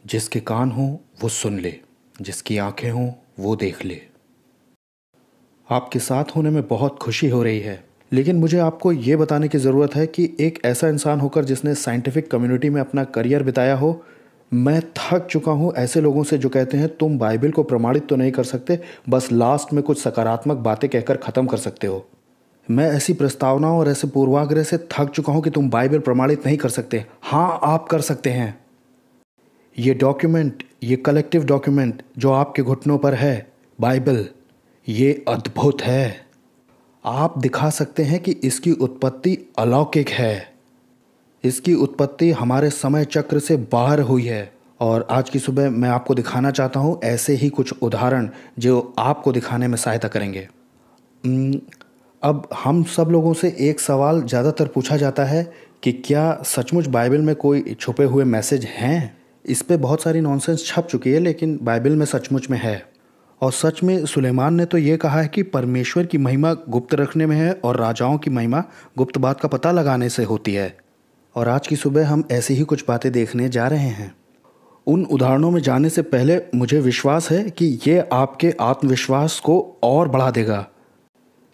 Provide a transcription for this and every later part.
जिसके कान हों वो सुन ले, जिसकी आंखें हों वो देख ले। आपके साथ होने में बहुत खुशी हो रही है, लेकिन मुझे आपको ये बताने की ज़रूरत है कि एक ऐसा इंसान होकर जिसने साइंटिफिक कम्युनिटी में अपना करियर बिताया हो, मैं थक चुका हूँ ऐसे लोगों से जो कहते हैं तुम बाइबल को प्रमाणित तो नहीं कर सकते, बस लास्ट में कुछ सकारात्मक बातें कहकर ख़त्म कर सकते हो। मैं ऐसी प्रस्तावनाओं और ऐसे पूर्वाग्रह से थक चुका हूँ कि तुम बाइबल प्रमाणित नहीं कर सकते। हाँ, आप कर सकते हैं। ये डॉक्यूमेंट, ये कलेक्टिव डॉक्यूमेंट जो आपके घुटनों पर है, बाइबल, ये अद्भुत है। आप दिखा सकते हैं कि इसकी उत्पत्ति अलौकिक है। इसकी उत्पत्ति हमारे समय चक्र से बाहर हुई है। और आज की सुबह मैं आपको दिखाना चाहता हूँ ऐसे ही कुछ उदाहरण जो आपको दिखाने में सहायता करेंगे। उम, अब हम सब लोगों से एक सवाल ज़्यादातर पूछा जाता है कि क्या सचमुच बाइबल में कोई छुपे हुए मैसेज हैं? इस पे बहुत सारी नॉनसेंस छप चुकी है, लेकिन बाइबल में सचमुच में है। और सच में सुलेमान ने तो ये कहा है कि परमेश्वर की महिमा गुप्त रखने में है और राजाओं की महिमा गुप्त बात का पता लगाने से होती है। और आज की सुबह हम ऐसी ही कुछ बातें देखने जा रहे हैं। उन उदाहरणों में जाने से पहले मुझे विश्वास है कि ये आपके आत्मविश्वास को और बढ़ा देगा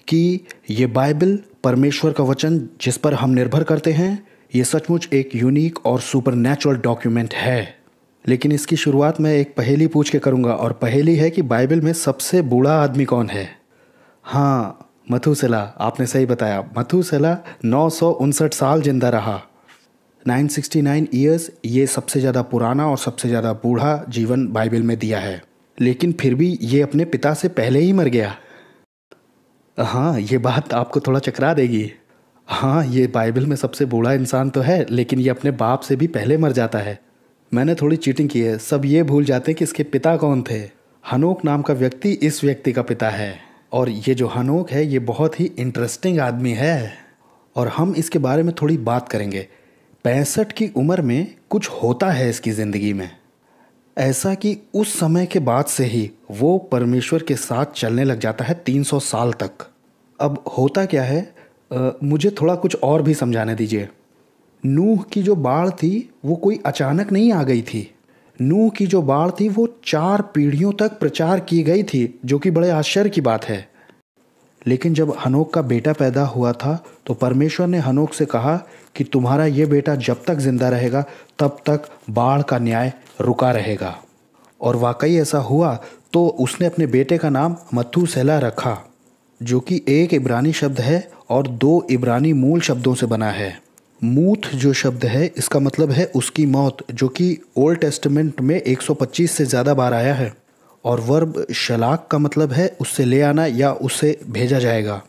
कि ये बाइबल, परमेश्वर का वचन जिस पर हम निर्भर करते हैं, ये सचमुच एक यूनिक और सुपरनैचुरल डॉक्यूमेंट है। लेकिन इसकी शुरुआत मैं एक पहेली पूछ के करूँगा, और पहेली है कि बाइबल में सबसे बूढ़ा आदमी कौन है? हाँ, मथुसेला, आपने सही बताया। मथुसेला 959 साल जिंदा रहा। 969 ईयर्स, ये सबसे ज़्यादा पुराना और सबसे ज़्यादा बूढ़ा जीवन बाइबल में दिया है। लेकिन फिर भी ये अपने पिता से पहले ही मर गया। हाँ, ये बात आपको थोड़ा चकरा देगी। हाँ, ये बाइबल में सबसे बूढ़ा इंसान तो है, लेकिन ये अपने बाप से भी पहले मर जाता है। मैंने थोड़ी चीटिंग की है। सब ये भूल जाते हैं कि इसके पिता कौन थे। हनोक नाम का व्यक्ति इस व्यक्ति का पिता है। और ये जो हनोक है ये बहुत ही इंटरेस्टिंग आदमी है, और हम इसके बारे में थोड़ी बात करेंगे। 65 की उम्र में कुछ होता है इसकी ज़िंदगी में, ऐसा कि उस समय के बाद से ही वो परमेश्वर के साथ चलने लग जाता है 300 साल तक। अब होता क्या है, मुझे थोड़ा कुछ और भी समझाने दीजिए। नूह की जो बाढ़ थी वो कोई अचानक नहीं आ गई थी। नूह की जो बाढ़ थी वो 4 पीढ़ियों तक प्रचार की गई थी, जो कि बड़े आश्चर्य की बात है। लेकिन जब हनोक का बेटा पैदा हुआ था तो परमेश्वर ने हनोक से कहा कि तुम्हारा ये बेटा जब तक जिंदा रहेगा तब तक बाढ़ का न्याय रुका रहेगा। और वाकई ऐसा हुआ। तो उसने अपने बेटे का नाम मथूसेला रखा, जो कि एक इब्रानी शब्द है और 2 इब्रानी मूल शब्दों से बना है। मूथ जो शब्द है इसका मतलब है उसकी मौत, जो कि ओल्ड टेस्टामेंट में 125 से ज़्यादा बार आया है। और वर्ब शलाक का मतलब है उससे ले आना या उससे भेजा जाएगा।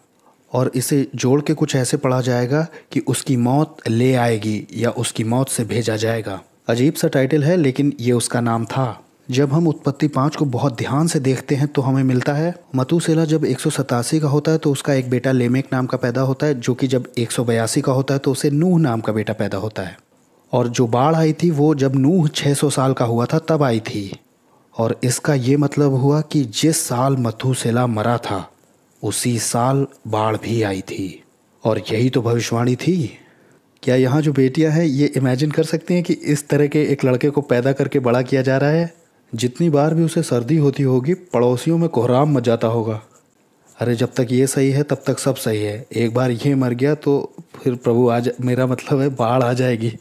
और इसे जोड़ के कुछ ऐसे पढ़ा जाएगा कि उसकी मौत ले आएगी या उसकी मौत से भेजा जाएगा। अजीब सा टाइटल है, लेकिन ये उसका नाम था। जब हम उत्पत्ति 5 को बहुत ध्यान से देखते हैं तो हमें मिलता है मतूसेला जब 187 का होता है तो उसका एक बेटा लेमेक नाम का पैदा होता है, जो कि जब 182 का होता है तो उसे नूह नाम का बेटा पैदा होता है। और जो बाढ़ आई थी वो जब नूह 600 साल का हुआ था तब आई थी। और इसका ये मतलब हुआ कि जिस साल मथूसेला मरा था उसी साल बाढ़ भी आई थी। और यही तो भविष्यवाणी थी। क्या यहाँ जो बेटियाँ हैं ये इमेजिन कर सकती हैं कि इस तरह के एक लड़के को पैदा करके बड़ा किया जा रहा है? जितनी बार भी उसे सर्दी होती होगी पड़ोसियों में कोहराम मच जाता होगा। अरे जब तक ये सही है तब तक सब सही है, एक बार ये मर गया तो फिर प्रभु आज, मेरा मतलब है बाढ़ आ जाएगी।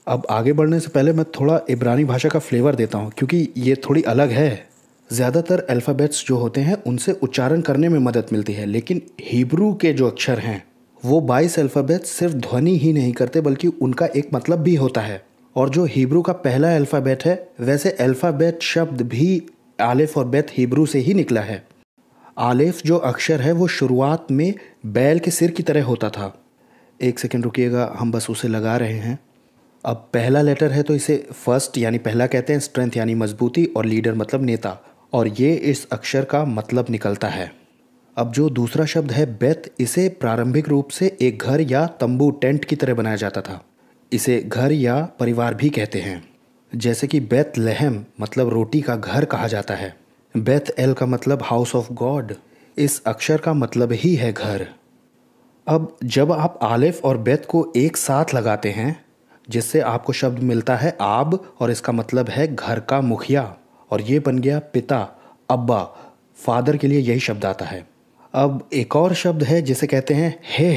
अब आगे बढ़ने से पहले मैं थोड़ा इब्रानी भाषा का फ्लेवर देता हूँ, क्योंकि ये थोड़ी अलग है। ज़्यादातर अल्फ़ाबेट्स जो होते हैं उनसे उच्चारण करने में मदद मिलती है, लेकिन हिब्रू के जो अक्षर हैं वो 22 अल्फ़ाबेट्स सिर्फ ध्वनि ही नहीं करते बल्कि उनका एक मतलब भी होता है। और जो हिब्रू का पहला अल्फ़ाबेट है, वैसे अल्फ़ाबेट शब्द भी आलिफ और बेत हिब्रू से ही निकला है। आलिफ जो अक्षर है वो शुरुआत में बैल के सिर की तरह होता था। एक सेकंड रुकिएगा, हम बस उसे लगा रहे हैं। अब पहला लेटर है तो इसे फर्स्ट यानी पहला कहते हैं, स्ट्रेंथ यानी मजबूती, और लीडर मतलब नेता, और ये इस अक्षर का मतलब निकलता है। अब जो दूसरा शब्द है बेत, इसे प्रारंभिक रूप से एक घर या तंबू, टेंट की तरह बनाया जाता था। इसे घर या परिवार भी कहते हैं। जैसे कि बेत लहम मतलब रोटी का घर कहा जाता है। बेत एल का मतलब हाउस ऑफ गॉड। इस अक्षर का मतलब ही है घर। अब जब आप आलिफ और बेत को एक साथ लगाते हैं जिससे आपको शब्द मिलता है आब, और इसका मतलब है घर का मुखिया, और ये बन गया पिता, अब्बा, फादर के लिए यही शब्द आता है। अब एक और शब्द है जिसे कहते हैं हे,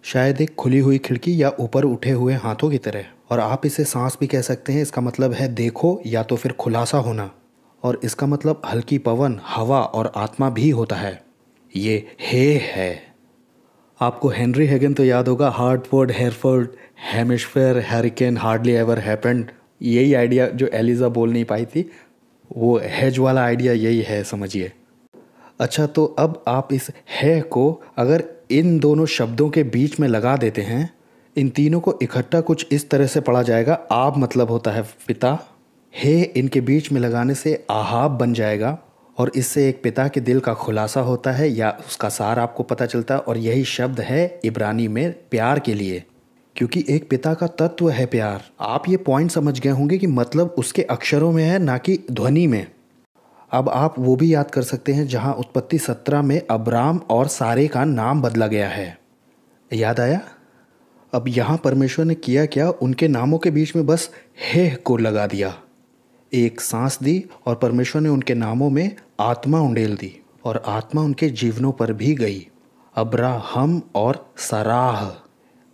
शायद एक खुली हुई खिड़की या ऊपर उठे हुए हाथों की तरह, और आप इसे सांस भी कह सकते हैं। इसका मतलब है देखो या तो फिर खुलासा होना, और इसका मतलब हल्की पवन, हवा और आत्मा भी होता है। ये हे है। आपको हेनरी हेगन तो याद होगा, Hertford, Hereford, hemisphere, hurricane, hardly ever happened. यही आइडिया जो एलिजा बोल नहीं पाई थी, वो हेज वाला आइडिया यही है, समझिए। अच्छा, तो अब आप इस है को अगर इन दोनों शब्दों के बीच में लगा देते हैं, इन तीनों को इकट्ठा कुछ इस तरह से पढ़ा जाएगा। आब मतलब होता है पिता, हे इनके बीच में लगाने से आहाब बन जाएगा, और इससे एक पिता के दिल का खुलासा होता है या उसका सार आपको पता चलता है। और यही शब्द है इब्रानी में प्यार के लिए, क्योंकि एक पिता का तत्व है प्यार। आप ये पॉइंट समझ गए होंगे कि मतलब उसके अक्षरों में है, ना कि ध्वनि में। अब आप वो भी याद कर सकते हैं जहाँ उत्पत्ति 17 में अब्राम और सारे का नाम बदला गया है, याद आया? अब यहाँ परमेश्वर ने किया क्या, उनके नामों के बीच में बस हे को लगा दिया, एक सांस दी, और परमेश्वर ने उनके नामों में आत्मा उंडेल दी, और आत्मा उनके जीवनों पर भी गई, अब्राहम और सराह।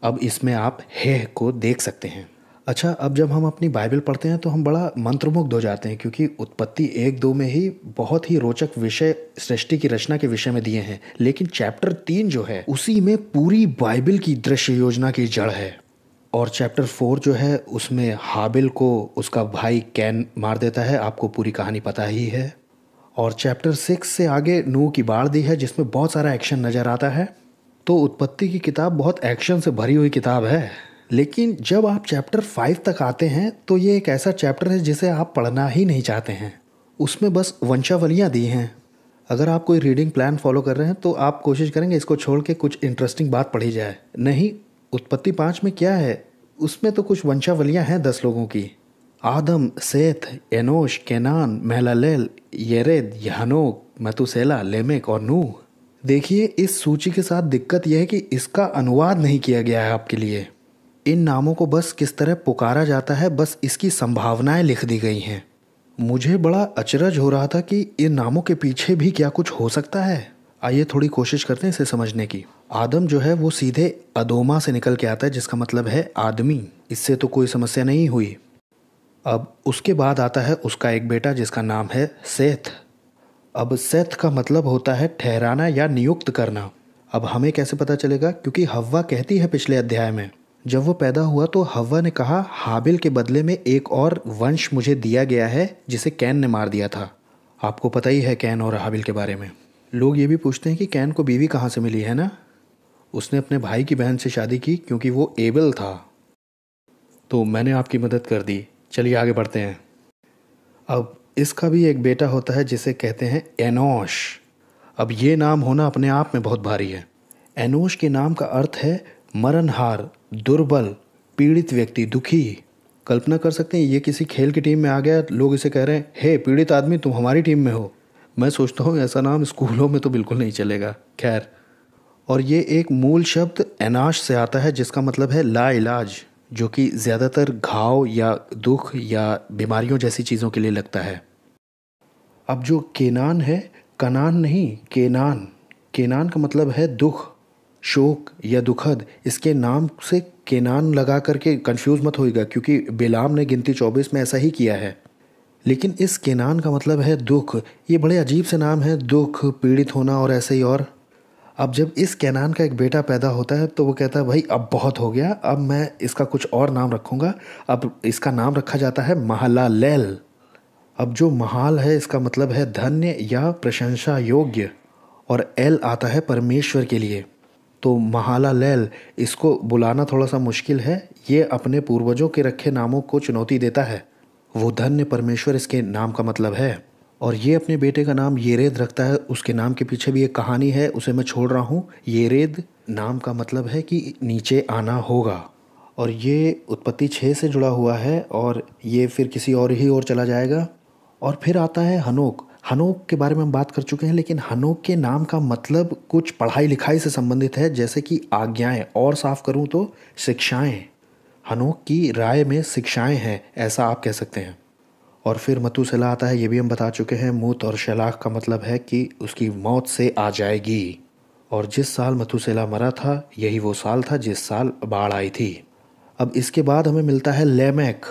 अब इसमें आप हे को देख सकते हैं। अच्छा, अब जब हम अपनी बाइबल पढ़ते हैं तो हम बड़ा मंत्रमुग्ध हो जाते हैं, क्योंकि उत्पत्ति 1-2 में ही बहुत ही रोचक विषय सृष्टि की रचना के विषय में दिए हैं, लेकिन चैप्टर 3 जो है उसी में पूरी बाइबल की दृश्य योजना की जड़ है। और चैप्टर 4 जो है उसमें हाबिल को उसका भाई कैन मार देता है, आपको पूरी कहानी पता ही है। और चैप्टर 6 से आगे नूह की बाढ़ दी है, जिसमें बहुत सारा एक्शन नज़र आता है। तो उत्पत्ति की किताब बहुत एक्शन से भरी हुई किताब है। लेकिन जब आप चैप्टर 5 तक आते हैं तो ये एक ऐसा चैप्टर है जिसे आप पढ़ना ही नहीं चाहते हैं। उसमें बस वंशावलियाँ दी हैं। अगर आप कोई रीडिंग प्लान फॉलो कर रहे हैं तो आप कोशिश करेंगे इसको छोड़ के कुछ इंटरेस्टिंग बात पढ़ी जाए। नहीं, उत्पत्ति 5 में क्या है, उसमें तो कुछ वंशावलियाँ हैं 10 लोगों की। आदम, सेथ, एनोश, केनान, महललेल, येरेद, यहनोक, मतुसेला, लेमेक और नूह। देखिए, इस सूची के साथ दिक्कत यह है कि इसका अनुवाद नहीं किया गया है आपके लिए। इन नामों को बस किस तरह पुकारा जाता है, बस इसकी संभावनाएं लिख दी गई हैं। मुझे बड़ा अचरज हो रहा था कि इन नामों के पीछे भी क्या कुछ हो सकता है। आइए थोड़ी कोशिश करते हैं इसे समझने की। आदम जो है वो सीधे अदोमा से निकल के आता है, जिसका मतलब है आदमी। इससे तो कोई समस्या नहीं हुई। अब उसके बाद आता है उसका एक बेटा जिसका नाम है सेथ। अब सेथ का मतलब होता है ठहराना या नियुक्त करना। अब हमें कैसे पता चलेगा, क्योंकि हव्वा कहती है पिछले अध्याय में, जब वो पैदा हुआ तो हव्वा ने कहा हाबिल के बदले में एक और वंश मुझे दिया गया है जिसे कैन ने मार दिया था। आपको पता ही है कैन और हाबिल के बारे में। लोग ये भी पूछते हैं कि कैन को बीवी कहाँ से मिली, है ना? उसने अपने भाई की बहन से शादी की क्योंकि वो एबल था। तो मैंने आपकी मदद कर दी। चलिए आगे बढ़ते हैं। अब इसका भी एक बेटा होता है जिसे कहते हैं एनोश। अब ये नाम होना अपने आप में बहुत भारी है। एनोश के नाम का अर्थ है मरणहार, दुर्बल, पीड़ित व्यक्ति, दुखी। कल्पना कर सकते हैं ये किसी खेल की टीम में आ गया, लोग इसे कह रहे हैं हे पीड़ित आदमी तुम हमारी टीम में हो। मैं सोचता हूँ ऐसा नाम स्कूलों में तो बिल्कुल नहीं चलेगा। खैर, और ये एक मूल शब्द एनाश से आता है जिसका मतलब है ला इलाज, जो कि ज़्यादातर घाव या दुख या बीमारियों जैसी चीज़ों के लिए लगता है। अब जो केनान है, कनान नहीं, केनान। केनान का मतलब है दुख, शोक या दुखद। इसके नाम से केनान लगा करके कंफ्यूज मत होइएगा, क्योंकि बिलाम ने गिनती 24 में ऐसा ही किया है। लेकिन इस केनान का मतलब है दुख। ये बड़े अजीब से नाम है, दुख, पीड़ित होना और ऐसे ही। और अब जब इस केनान का एक बेटा पैदा होता है तो वो कहता है भाई अब बहुत हो गया, अब मैं इसका कुछ और नाम रखूँगा। अब इसका नाम रखा जाता है महलालेल। अब जो महाल है इसका मतलब है धन्य या प्रशंसा योग्य, और एल आता है परमेश्वर के लिए। तो महालालेल, इसको बुलाना थोड़ा सा मुश्किल है। ये अपने पूर्वजों के रखे नामों को चुनौती देता है। वो धन्य परमेश्वर इसके नाम का मतलब है। और ये अपने बेटे का नाम येरेद रखता है। उसके नाम के पीछे भी एक कहानी है, उसे मैं छोड़ रहा हूँ। येरेद नाम का मतलब है कि नीचे आना होगा, और ये उत्पत्ति 6 से जुड़ा हुआ है, और ये फिर किसी और ही ओर चला जाएगा। और फिर आता है हनोक। हनोक के बारे में हम बात कर चुके हैं, लेकिन हनोक के नाम का मतलब कुछ पढ़ाई लिखाई से संबंधित है, जैसे कि आज्ञाएं, और साफ करूं तो शिक्षाएं। हनोक की राय में शिक्षाएं हैं, ऐसा आप कह सकते हैं। और फिर मतूसला आता है, ये भी हम बता चुके हैं। मूत और शलाख का मतलब है कि उसकी मौत से आ जाएगी। और जिस साल मतूसला मरा था यही वो साल था जिस साल बाढ़ आई थी। अब इसके बाद हमें मिलता है लेमेक।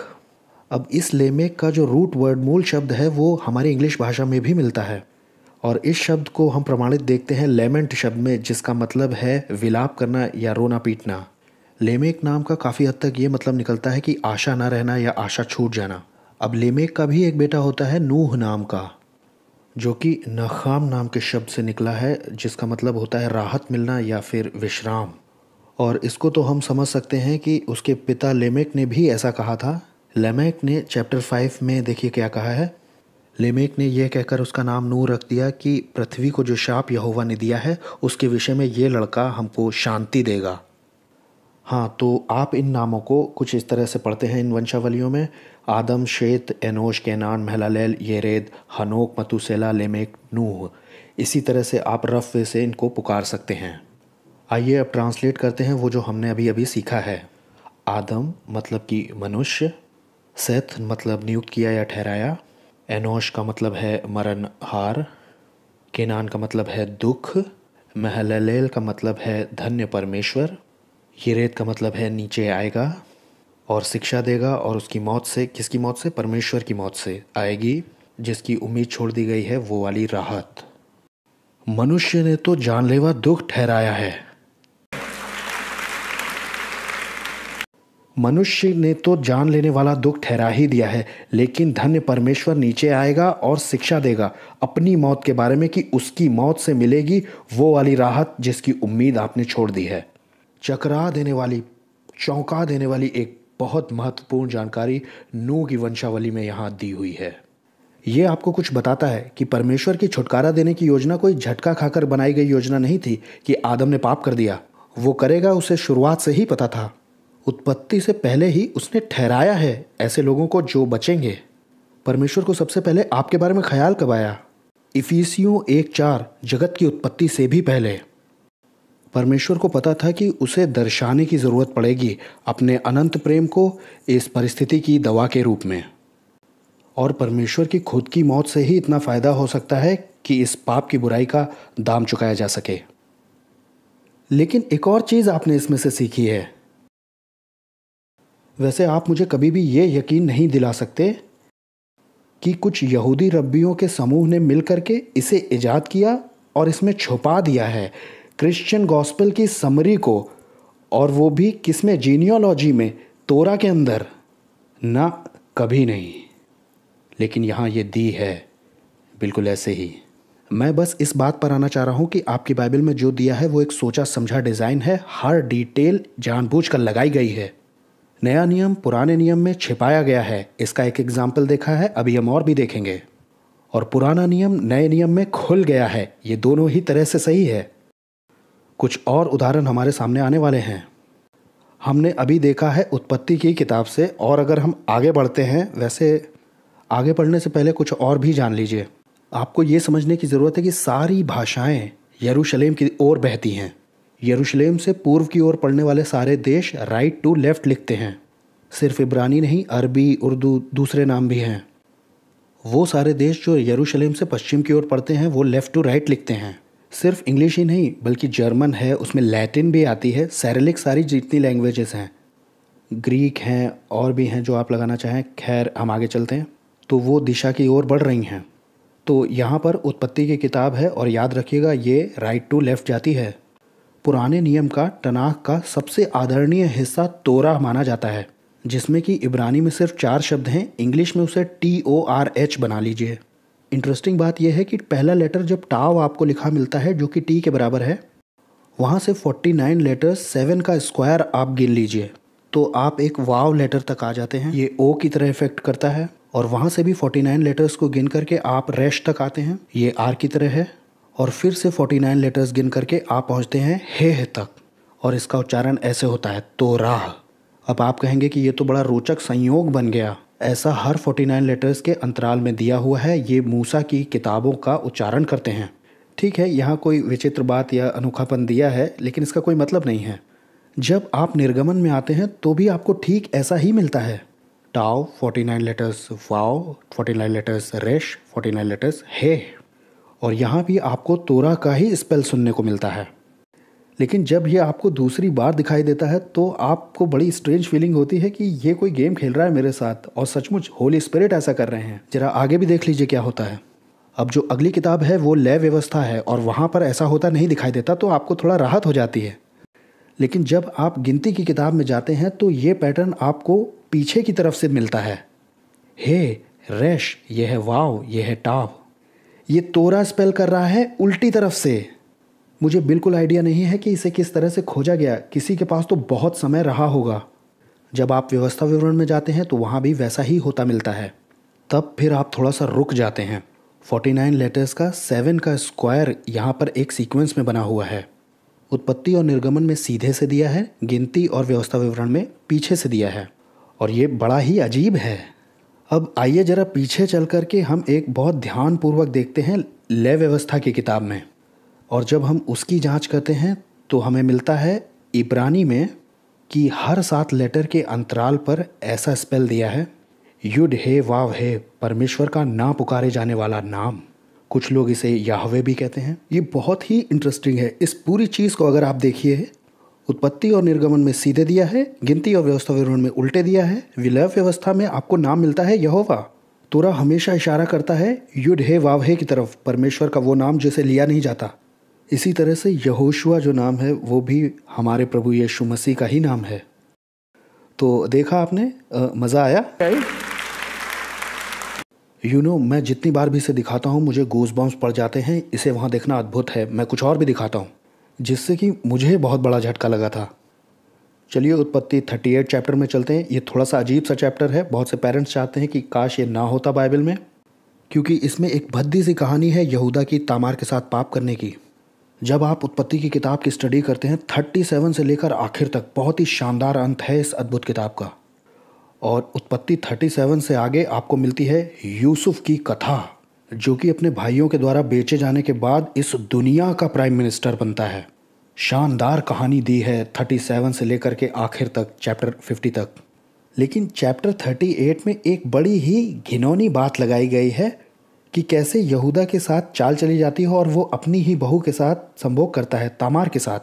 अब इस लेमेक का जो रूट वर्ड मूल शब्द है वो हमारी इंग्लिश भाषा में भी मिलता है, और इस शब्द को हम प्रमाणित देखते हैं लेमेंट शब्द में, जिसका मतलब है विलाप करना या रोना पीटना। लेमेक नाम का काफ़ी हद तक ये मतलब निकलता है कि आशा ना रहना या आशा छूट जाना। अब लेमेक का भी एक बेटा होता है नूह नाम का, जो कि नखाम नाम के शब्द से निकला है, जिसका मतलब होता है राहत मिलना या फिर विश्राम। और इसको तो हम समझ सकते हैं कि उसके पिता लेमेक ने भी ऐसा कहा था। लेमेक ने चैप्टर 5 में देखिए क्या कहा है। लेमेक ने यह कहकर उसका नाम नूह रख दिया कि पृथ्वी को जो शाप यहोवा ने दिया है उसके विषय में ये लड़का हमको शांति देगा। हाँ, तो आप इन नामों को कुछ इस तरह से पढ़ते हैं इन वंशावलियों में: आदम, शेत, एनोश, कैनान, महलालेल, येरेद, हनोक, मतूसेला, लेमेक, नूह। इसी तरह से आप रफ वे से इनको पुकार सकते हैं। आइए अब ट्रांसलेट करते हैं वो जो हमने अभी अभी सीखा है। आदम मतलब कि मनुष्य, सेथ मतलब नियुक्त किया या ठहराया, एनोश का मतलब है मरणहार, केनान का मतलब है दुख, महललेल का मतलब है धन्य परमेश्वर, येरेद का मतलब है नीचे आएगा और शिक्षा देगा, और उसकी मौत से, किसकी मौत से? परमेश्वर की मौत से आएगी, जिसकी उम्मीद छोड़ दी गई है वो वाली राहत। मनुष्य ने तो जानलेवा दुख ठहराया है। मनुष्य ने तो जान लेने वाला दुख ठहरा ही दिया है, लेकिन धन्य परमेश्वर नीचे आएगा और शिक्षा देगा अपनी मौत के बारे में कि उसकी मौत से मिलेगी वो वाली राहत जिसकी उम्मीद आपने छोड़ दी है। चकरा देने वाली, चौंका देने वाली एक बहुत महत्वपूर्ण जानकारी नूह की वंशावली में यहाँ दी हुई है। ये आपको कुछ बताता है कि परमेश्वर की छुटकारा देने की योजना कोई झटका खाकर बनाई गई योजना नहीं थी कि आदम ने पाप कर दिया। वो करेगा उसे शुरुआत से ही पता था। उत्पत्ति से पहले ही उसने ठहराया है ऐसे लोगों को जो बचेंगे। परमेश्वर को सबसे पहले आपके बारे में ख्याल कब आया? इफिसियों 1:4, जगत की उत्पत्ति से भी पहले। परमेश्वर को पता था कि उसे दर्शाने की ज़रूरत पड़ेगी अपने अनंत प्रेम को इस परिस्थिति की दवा के रूप में, और परमेश्वर की खुद की मौत से ही इतना फ़ायदा हो सकता है कि इस पाप की बुराई का दाम चुकाया जा सके। लेकिन एक और चीज़ आपने इसमें से सीखी है। वैसे आप मुझे कभी भी ये यकीन नहीं दिला सकते कि कुछ यहूदी रब्बियों के समूह ने मिलकर के इसे इजाद किया और इसमें छुपा दिया है क्रिश्चियन गॉस्पेल की समरी को, और वो भी किसमें? जीनियोलॉजी में, तोरा के अंदर। ना, कभी नहीं। लेकिन यहाँ ये दी है बिल्कुल ऐसे ही। मैं बस इस बात पर आना चाह रहा हूँ कि आपकी बाइबल में जो दिया है वो एक सोचा समझा डिज़ाइन है, हर डिटेल जानबूझकर लगाई गई है। नया नियम पुराने नियम में छिपाया गया है, इसका एक एग्जाम्पल देखा है, अभी हम और भी देखेंगे। और पुराना नियम नए नियम में खुल गया है, ये दोनों ही तरह से सही है। कुछ और उदाहरण हमारे सामने आने वाले हैं। हमने अभी देखा है उत्पत्ति की किताब से, और अगर हम आगे बढ़ते हैं, वैसे आगे बढ़ने से पहले कुछ और भी जान लीजिए। आपको ये समझने की ज़रूरत है कि सारी भाषाएं यरूशलेम की ओर बहती हैं। यरूशलेम से पूर्व की ओर पढ़ने वाले सारे देश राइट टू लेफ़्ट लिखते हैं। सिर्फ इब्रानी नहीं, अरबी, उर्दू, दूसरे नाम भी हैं। वो सारे देश जो यरूशलेम से पश्चिम की ओर पढ़ते हैं वो लेफ़्ट टू राइट लिखते हैं। सिर्फ इंग्लिश ही नहीं बल्कि जर्मन है, उसमें लैटिन भी आती है, साइरिलिक, सारी जितनी लैंग्वेजेस हैं, ग्रीक हैं, और भी हैं जो आप लगाना चाहें। खैर, हम आगे चलते हैं। तो वो दिशा की ओर बढ़ रही हैं। तो यहाँ पर उत्पत्ति की किताब है, और याद रखिएगा ये राइट टू लेफ़्ट जाती है। पुराने नियम का, तनाख का सबसे आदरणीय हिस्सा तोरा माना जाता है, जिसमें कि इब्रानी में सिर्फ 4 शब्द हैं, इंग्लिश में उसे TORH बना लीजिए। इंटरेस्टिंग बात यह है कि पहला लेटर जब टाव आपको लिखा मिलता है जो कि टी के बराबर है, वहाँ से 49 लेटर्स 7 का स्क्वायर आप गिन लीजिए तो आप एक वाव लेटर तक आ जाते हैं। ये ओ की तरह इफेक्ट करता है, और वहाँ से भी 49 लेटर्स को गिन करके आप रेश तक आते हैं, ये आर की तरह है, और फिर से 49 लेटर्स गिन करके आप पहुँचते हैं हे तक, और इसका उच्चारण ऐसे होता है तोराह। अब आप कहेंगे कि ये तो बड़ा रोचक संयोग बन गया, ऐसा हर 49 लेटर्स के अंतराल में दिया हुआ है, ये मूसा की किताबों का उच्चारण करते हैं। ठीक है, यहाँ कोई विचित्र बात या अनोखापन दिया है, लेकिन इसका कोई मतलब नहीं है। जब आप निर्गमन में आते हैं तो भी आपको ठीक ऐसा ही मिलता है। टाव 49 लेटर्स, वाव 49 लेटर्स, रेश 49 लेटर्स, हे। और यहाँ भी आपको तोरा का ही स्पेल सुनने को मिलता है। लेकिन जब ये आपको दूसरी बार दिखाई देता है तो आपको बड़ी स्ट्रेंज फीलिंग होती है कि ये कोई गेम खेल रहा है मेरे साथ, और सचमुच होली स्पिरिट ऐसा कर रहे हैं। जरा आगे भी देख लीजिए क्या होता है। अब जो अगली किताब है वो लय व्यवस्था है, और वहाँ पर ऐसा होता नहीं दिखाई देता, तो आपको थोड़ा राहत हो जाती है। लेकिन जब आप गिनती की किताब में जाते हैं तो ये पैटर्न आपको पीछे की तरफ से मिलता है। हे, रेश, ये है वाव, ये है टाव। ये तोरा स्पेल कर रहा है उल्टी तरफ से। मुझे बिल्कुल आइडिया नहीं है कि इसे किस तरह से खोजा गया, किसी के पास तो बहुत समय रहा होगा। जब आप व्यवस्था विवरण में जाते हैं तो वहाँ भी वैसा ही होता मिलता है। तब फिर आप थोड़ा सा रुक जाते हैं। 49 लेटर्स का 7 का स्क्वायर यहाँ पर एक सीक्वेंस में बना हुआ है। उत्पत्ति और निर्गमन में सीधे से दिया है, गिनती और व्यवस्था विवरण में पीछे से दिया है, और ये बड़ा ही अजीब है। अब आइए जरा पीछे चल कर के हम एक बहुत ध्यानपूर्वक देखते हैं लय व्यवस्था की किताब में, और जब हम उसकी जांच करते हैं तो हमें मिलता है इब्रानी में कि हर 7 लेटर के अंतराल पर ऐसा स्पेल दिया है, युड हे वाव हे, परमेश्वर का ना पुकारे जाने वाला नाम। कुछ लोग इसे याहवे भी कहते हैं। ये बहुत ही इंटरेस्टिंग है। इस पूरी चीज़ को अगर आप देखिए, उत्पत्ति और निर्गमन में सीधे दिया है, गिनती और व्यवस्था विवरण में उल्टे दिया है, विलय व्यवस्था में आपको नाम मिलता है यहोवा। तोरा हमेशा इशारा करता है युड हे वाव हे की तरफ, परमेश्वर का वो नाम जिसे लिया नहीं जाता। इसी तरह से यहोशुआ जो नाम है वो भी हमारे प्रभु यीशु मसीह का ही नाम है। तो देखा आपने, मज़ा आया? मैं जितनी बार भी इसे दिखाता हूँ मुझे गूज़बम्प्स पड़ जाते हैं। इसे वहाँ देखना अद्भुत है। मैं कुछ और भी दिखाता हूँ जिससे कि मुझे बहुत बड़ा झटका लगा था। चलिए उत्पत्ति 38 चैप्टर में चलते हैं। ये थोड़ा सा अजीब सा चैप्टर है। बहुत से पेरेंट्स चाहते हैं कि काश ये ना होता बाइबल में, क्योंकि इसमें एक भद्दी सी कहानी है यहूदा की तामार के साथ पाप करने की। जब आप उत्पत्ति की किताब की स्टडी करते हैं 37 से लेकर आखिर तक बहुत ही शानदार अंत है इस अद्भुत किताब का। और उत्पत्ति 37 से आगे आपको मिलती है यूसुफ की कथा, जो कि अपने भाइयों के द्वारा बेचे जाने के बाद इस दुनिया का प्राइम मिनिस्टर बनता है। शानदार कहानी दी है 37 से लेकर के आखिर तक, चैप्टर 50 तक। लेकिन चैप्टर 38 में एक बड़ी ही घिनौनी बात लगाई गई है कि कैसे यहूदा के साथ चाल चली जाती है और वो अपनी ही बहू के साथ संभोग करता है, तामार के साथ,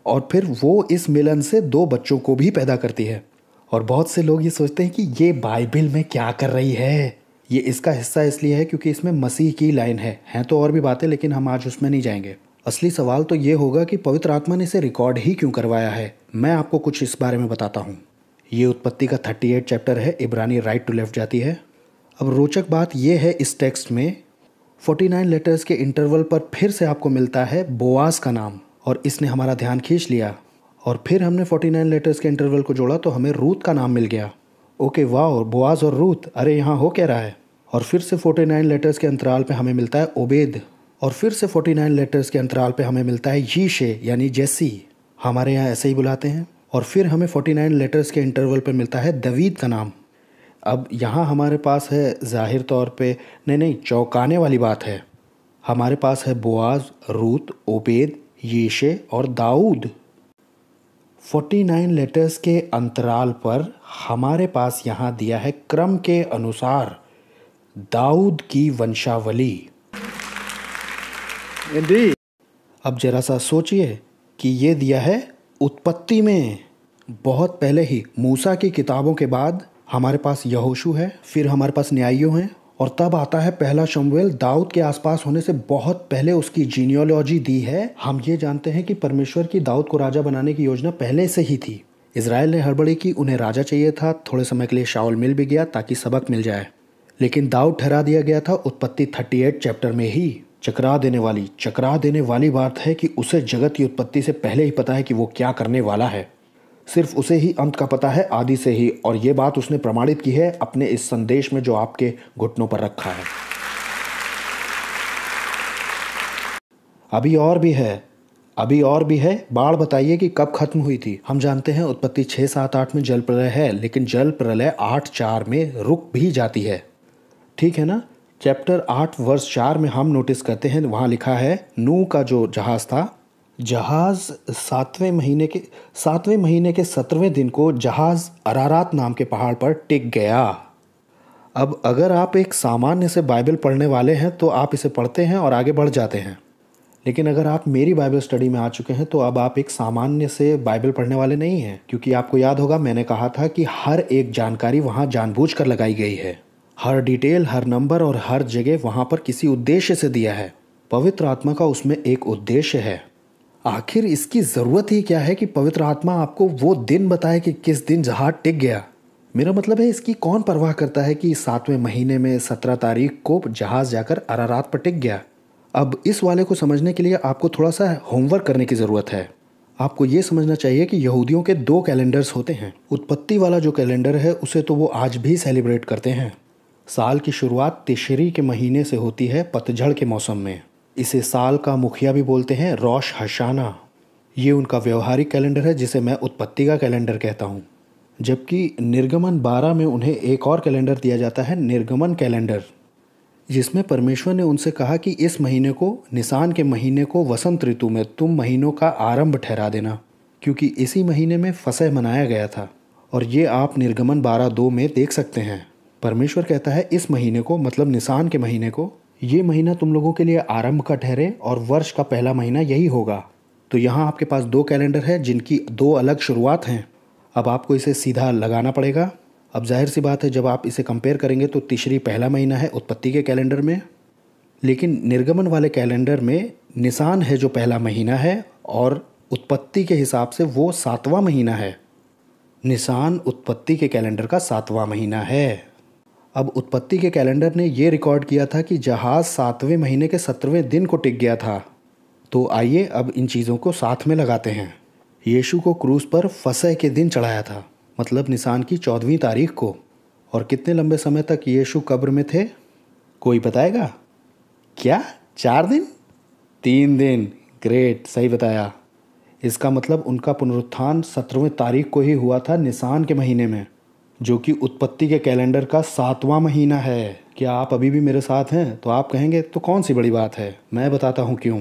और फिर वो इस मिलन से 2 बच्चों को भी पैदा करती है। और बहुत से लोग ये सोचते हैं कि ये बाइबल में क्या कर रही है। ये इसका हिस्सा इसलिए है क्योंकि इसमें मसीह की लाइन है। हैं तो और भी बातें, लेकिन हम आज उसमें नहीं जाएंगे। असली सवाल तो ये होगा कि पवित्र आत्मा ने इसे रिकॉर्ड ही क्यों करवाया है। मैं आपको कुछ इस बारे में बताता हूँ। ये उत्पत्ति का 38 चैप्टर है। इब्रानी राइट टू लेफ्ट जाती है। अब रोचक बात यह है, इस टेक्स्ट में 49 लेटर्स के इंटरवल पर फिर से आपको मिलता है बोआज का नाम, और इसने हमारा ध्यान खींच लिया। और फिर हमने 49 लेटर्स के इंटरवल को जोड़ा तो हमें रूत का नाम मिल गया। ओके वाह, बोआज और रूत, अरे यहाँ हो क्या रहा है। और फिर से 49 लेटर्स के अंतराल पे हमें मिलता है ओबेद, और फिर से 49 लेटर्स के अंतराल पे हमें मिलता है यीशे यानी जेसी, हमारे यहाँ ऐसे ही बुलाते हैं। और फिर हमें 49 लेटर्स के इंटरवल पे मिलता है दवीद का नाम। अब यहाँ हमारे पास है जाहिर तौर पे नहीं चौंकाने वाली बात है। हमारे पास है बोआज, रूत, ओबेद, यीशे और दाऊद। 49 लेटर्स के अंतराल पर हमारे पास यहाँ दिया है क्रम के अनुसार दाऊद की वंशावली। अब जरा सा सोचिए कि ये दिया है उत्पत्ति में। बहुत पहले ही मूसा की किताबों के बाद हमारे पास यहोशू है, फिर हमारे पास न्यायियों हैं, और तब आता है पहला शमूएल। दाऊद के आसपास होने से बहुत पहले उसकी जीनियोलॉजी दी है। हम ये जानते हैं कि परमेश्वर की दाऊद को राजा बनाने की योजना पहले से ही थी। इज़राइल ने हड़बड़ी की, उन्हें राजा चाहिए था। थोड़े समय के लिए शाऊल मिल भी गया ताकि सबक मिल जाए, लेकिन दाऊद ठहरा दिया गया था उत्पत्ति 38 चैप्टर में ही। चकरा देने वाली बात है कि उसे जगत की उत्पत्ति से पहले ही पता है कि वो क्या करने वाला है। सिर्फ उसे ही अंत का पता है, आदि से ही, और ये बात उसने प्रमाणित की है अपने इस संदेश में जो आपके घुटनों पर रखा है। अभी और भी है। बाढ़ बताइए कि कब खत्म हुई थी। हम जानते हैं उत्पत्ति 6, 7, 8 में जल प्रलय है, लेकिन जल प्रलय 8, 4 में रुक भी जाती है। ठीक है ना। चैप्टर 8 वर्ष 4 में हम नोटिस करते हैं, वहाँ लिखा है नूह का जो जहाज़ था जहाज 7वें महीने के 17वें दिन को जहाज अरारात नाम के पहाड़ पर टिक गया। अब अगर आप एक सामान्य से बाइबल पढ़ने वाले हैं तो आप इसे पढ़ते हैं और आगे बढ़ जाते हैं, लेकिन अगर आप मेरी बाइबल स्टडी में आ चुके हैं तो अब आप एक सामान्य से बाइबल पढ़ने वाले नहीं हैं, क्योंकि आपको याद होगा मैंने कहा था कि हर एक जानकारी वहाँ जानबूझकर लगाई गई है। हर डिटेल, हर नंबर और हर जगह वहाँ पर किसी उद्देश्य से दिया है। पवित्र आत्मा का उसमें एक उद्देश्य है। आखिर इसकी ज़रूरत ही क्या है कि पवित्र आत्मा आपको वो दिन बताए कि किस दिन जहाज टिक गया? मेरा मतलब है, इसकी कौन परवाह करता है कि 7वें महीने में 17 तारीख को जहाज जाकर अरारात पर टिक गया? अब इस वाले को समझने के लिए आपको थोड़ा सा होमवर्क करने की ज़रूरत है। आपको ये समझना चाहिए कि यहूदियों के 2 कैलेंडर्स होते हैं। उत्पत्ति वाला जो कैलेंडर है उसे तो वो आज भी सेलिब्रेट करते हैं। साल की शुरुआत तिशरी के महीने से होती है, पतझड़ के मौसम में। इसे साल का मुखिया भी बोलते हैं, रोश हशाना। ये उनका व्यवहारिक कैलेंडर है जिसे मैं उत्पत्ति का कैलेंडर कहता हूँ। जबकि निर्गमन 12 में उन्हें एक और कैलेंडर दिया जाता है, निर्गमन कैलेंडर, जिसमें परमेश्वर ने उनसे कहा कि इस महीने को, निसान के महीने को वसंत ऋतु में तुम महीनों का आरंभ ठहरा देना, क्योंकि इसी महीने में फसह मनाया गया था। और ये आप निर्गमन 12:2 में देख सकते हैं। परमेश्वर कहता है इस महीने को, मतलब निसान के महीने को, ये महीना तुम लोगों के लिए आरंभ का ठहरे और वर्ष का पहला महीना यही होगा। तो यहाँ आपके पास 2 कैलेंडर है जिनकी 2 अलग शुरुआत हैं। अब आपको इसे सीधा लगाना पड़ेगा। अब जाहिर सी बात है, जब आप इसे कंपेयर करेंगे तो तिशरी पहला महीना है उत्पत्ति के कैलेंडर में, लेकिन निर्गमन वाले कैलेंडर में निसान है जो पहला महीना है और उत्पत्ति के हिसाब से वो 7वां महीना है। निसान उत्पत्ति के कैलेंडर का 7वां महीना है। अब उत्पत्ति के कैलेंडर ने ये रिकॉर्ड किया था कि जहाज़ 7वें महीने के 17वें दिन को टिक गया था। तो आइए अब इन चीज़ों को साथ में लगाते हैं। यीशु को क्रूस पर फसह के दिन चढ़ाया था, मतलब निसान की 14वीं तारीख को। और कितने लंबे समय तक यीशु कब्र में थे? कोई बताएगा? क्या 4 दिन? 3 दिन? ग्रेट, सही बताया। इसका मतलब उनका पुनरुत्थान 17वें तारीख को ही हुआ था, निसान के महीने में, जो कि उत्पत्ति के कैलेंडर का 7वां महीना है। क्या आप अभी भी मेरे साथ हैं? तो आप कहेंगे तो कौन सी बड़ी बात है, मैं बताता हूँ क्यों।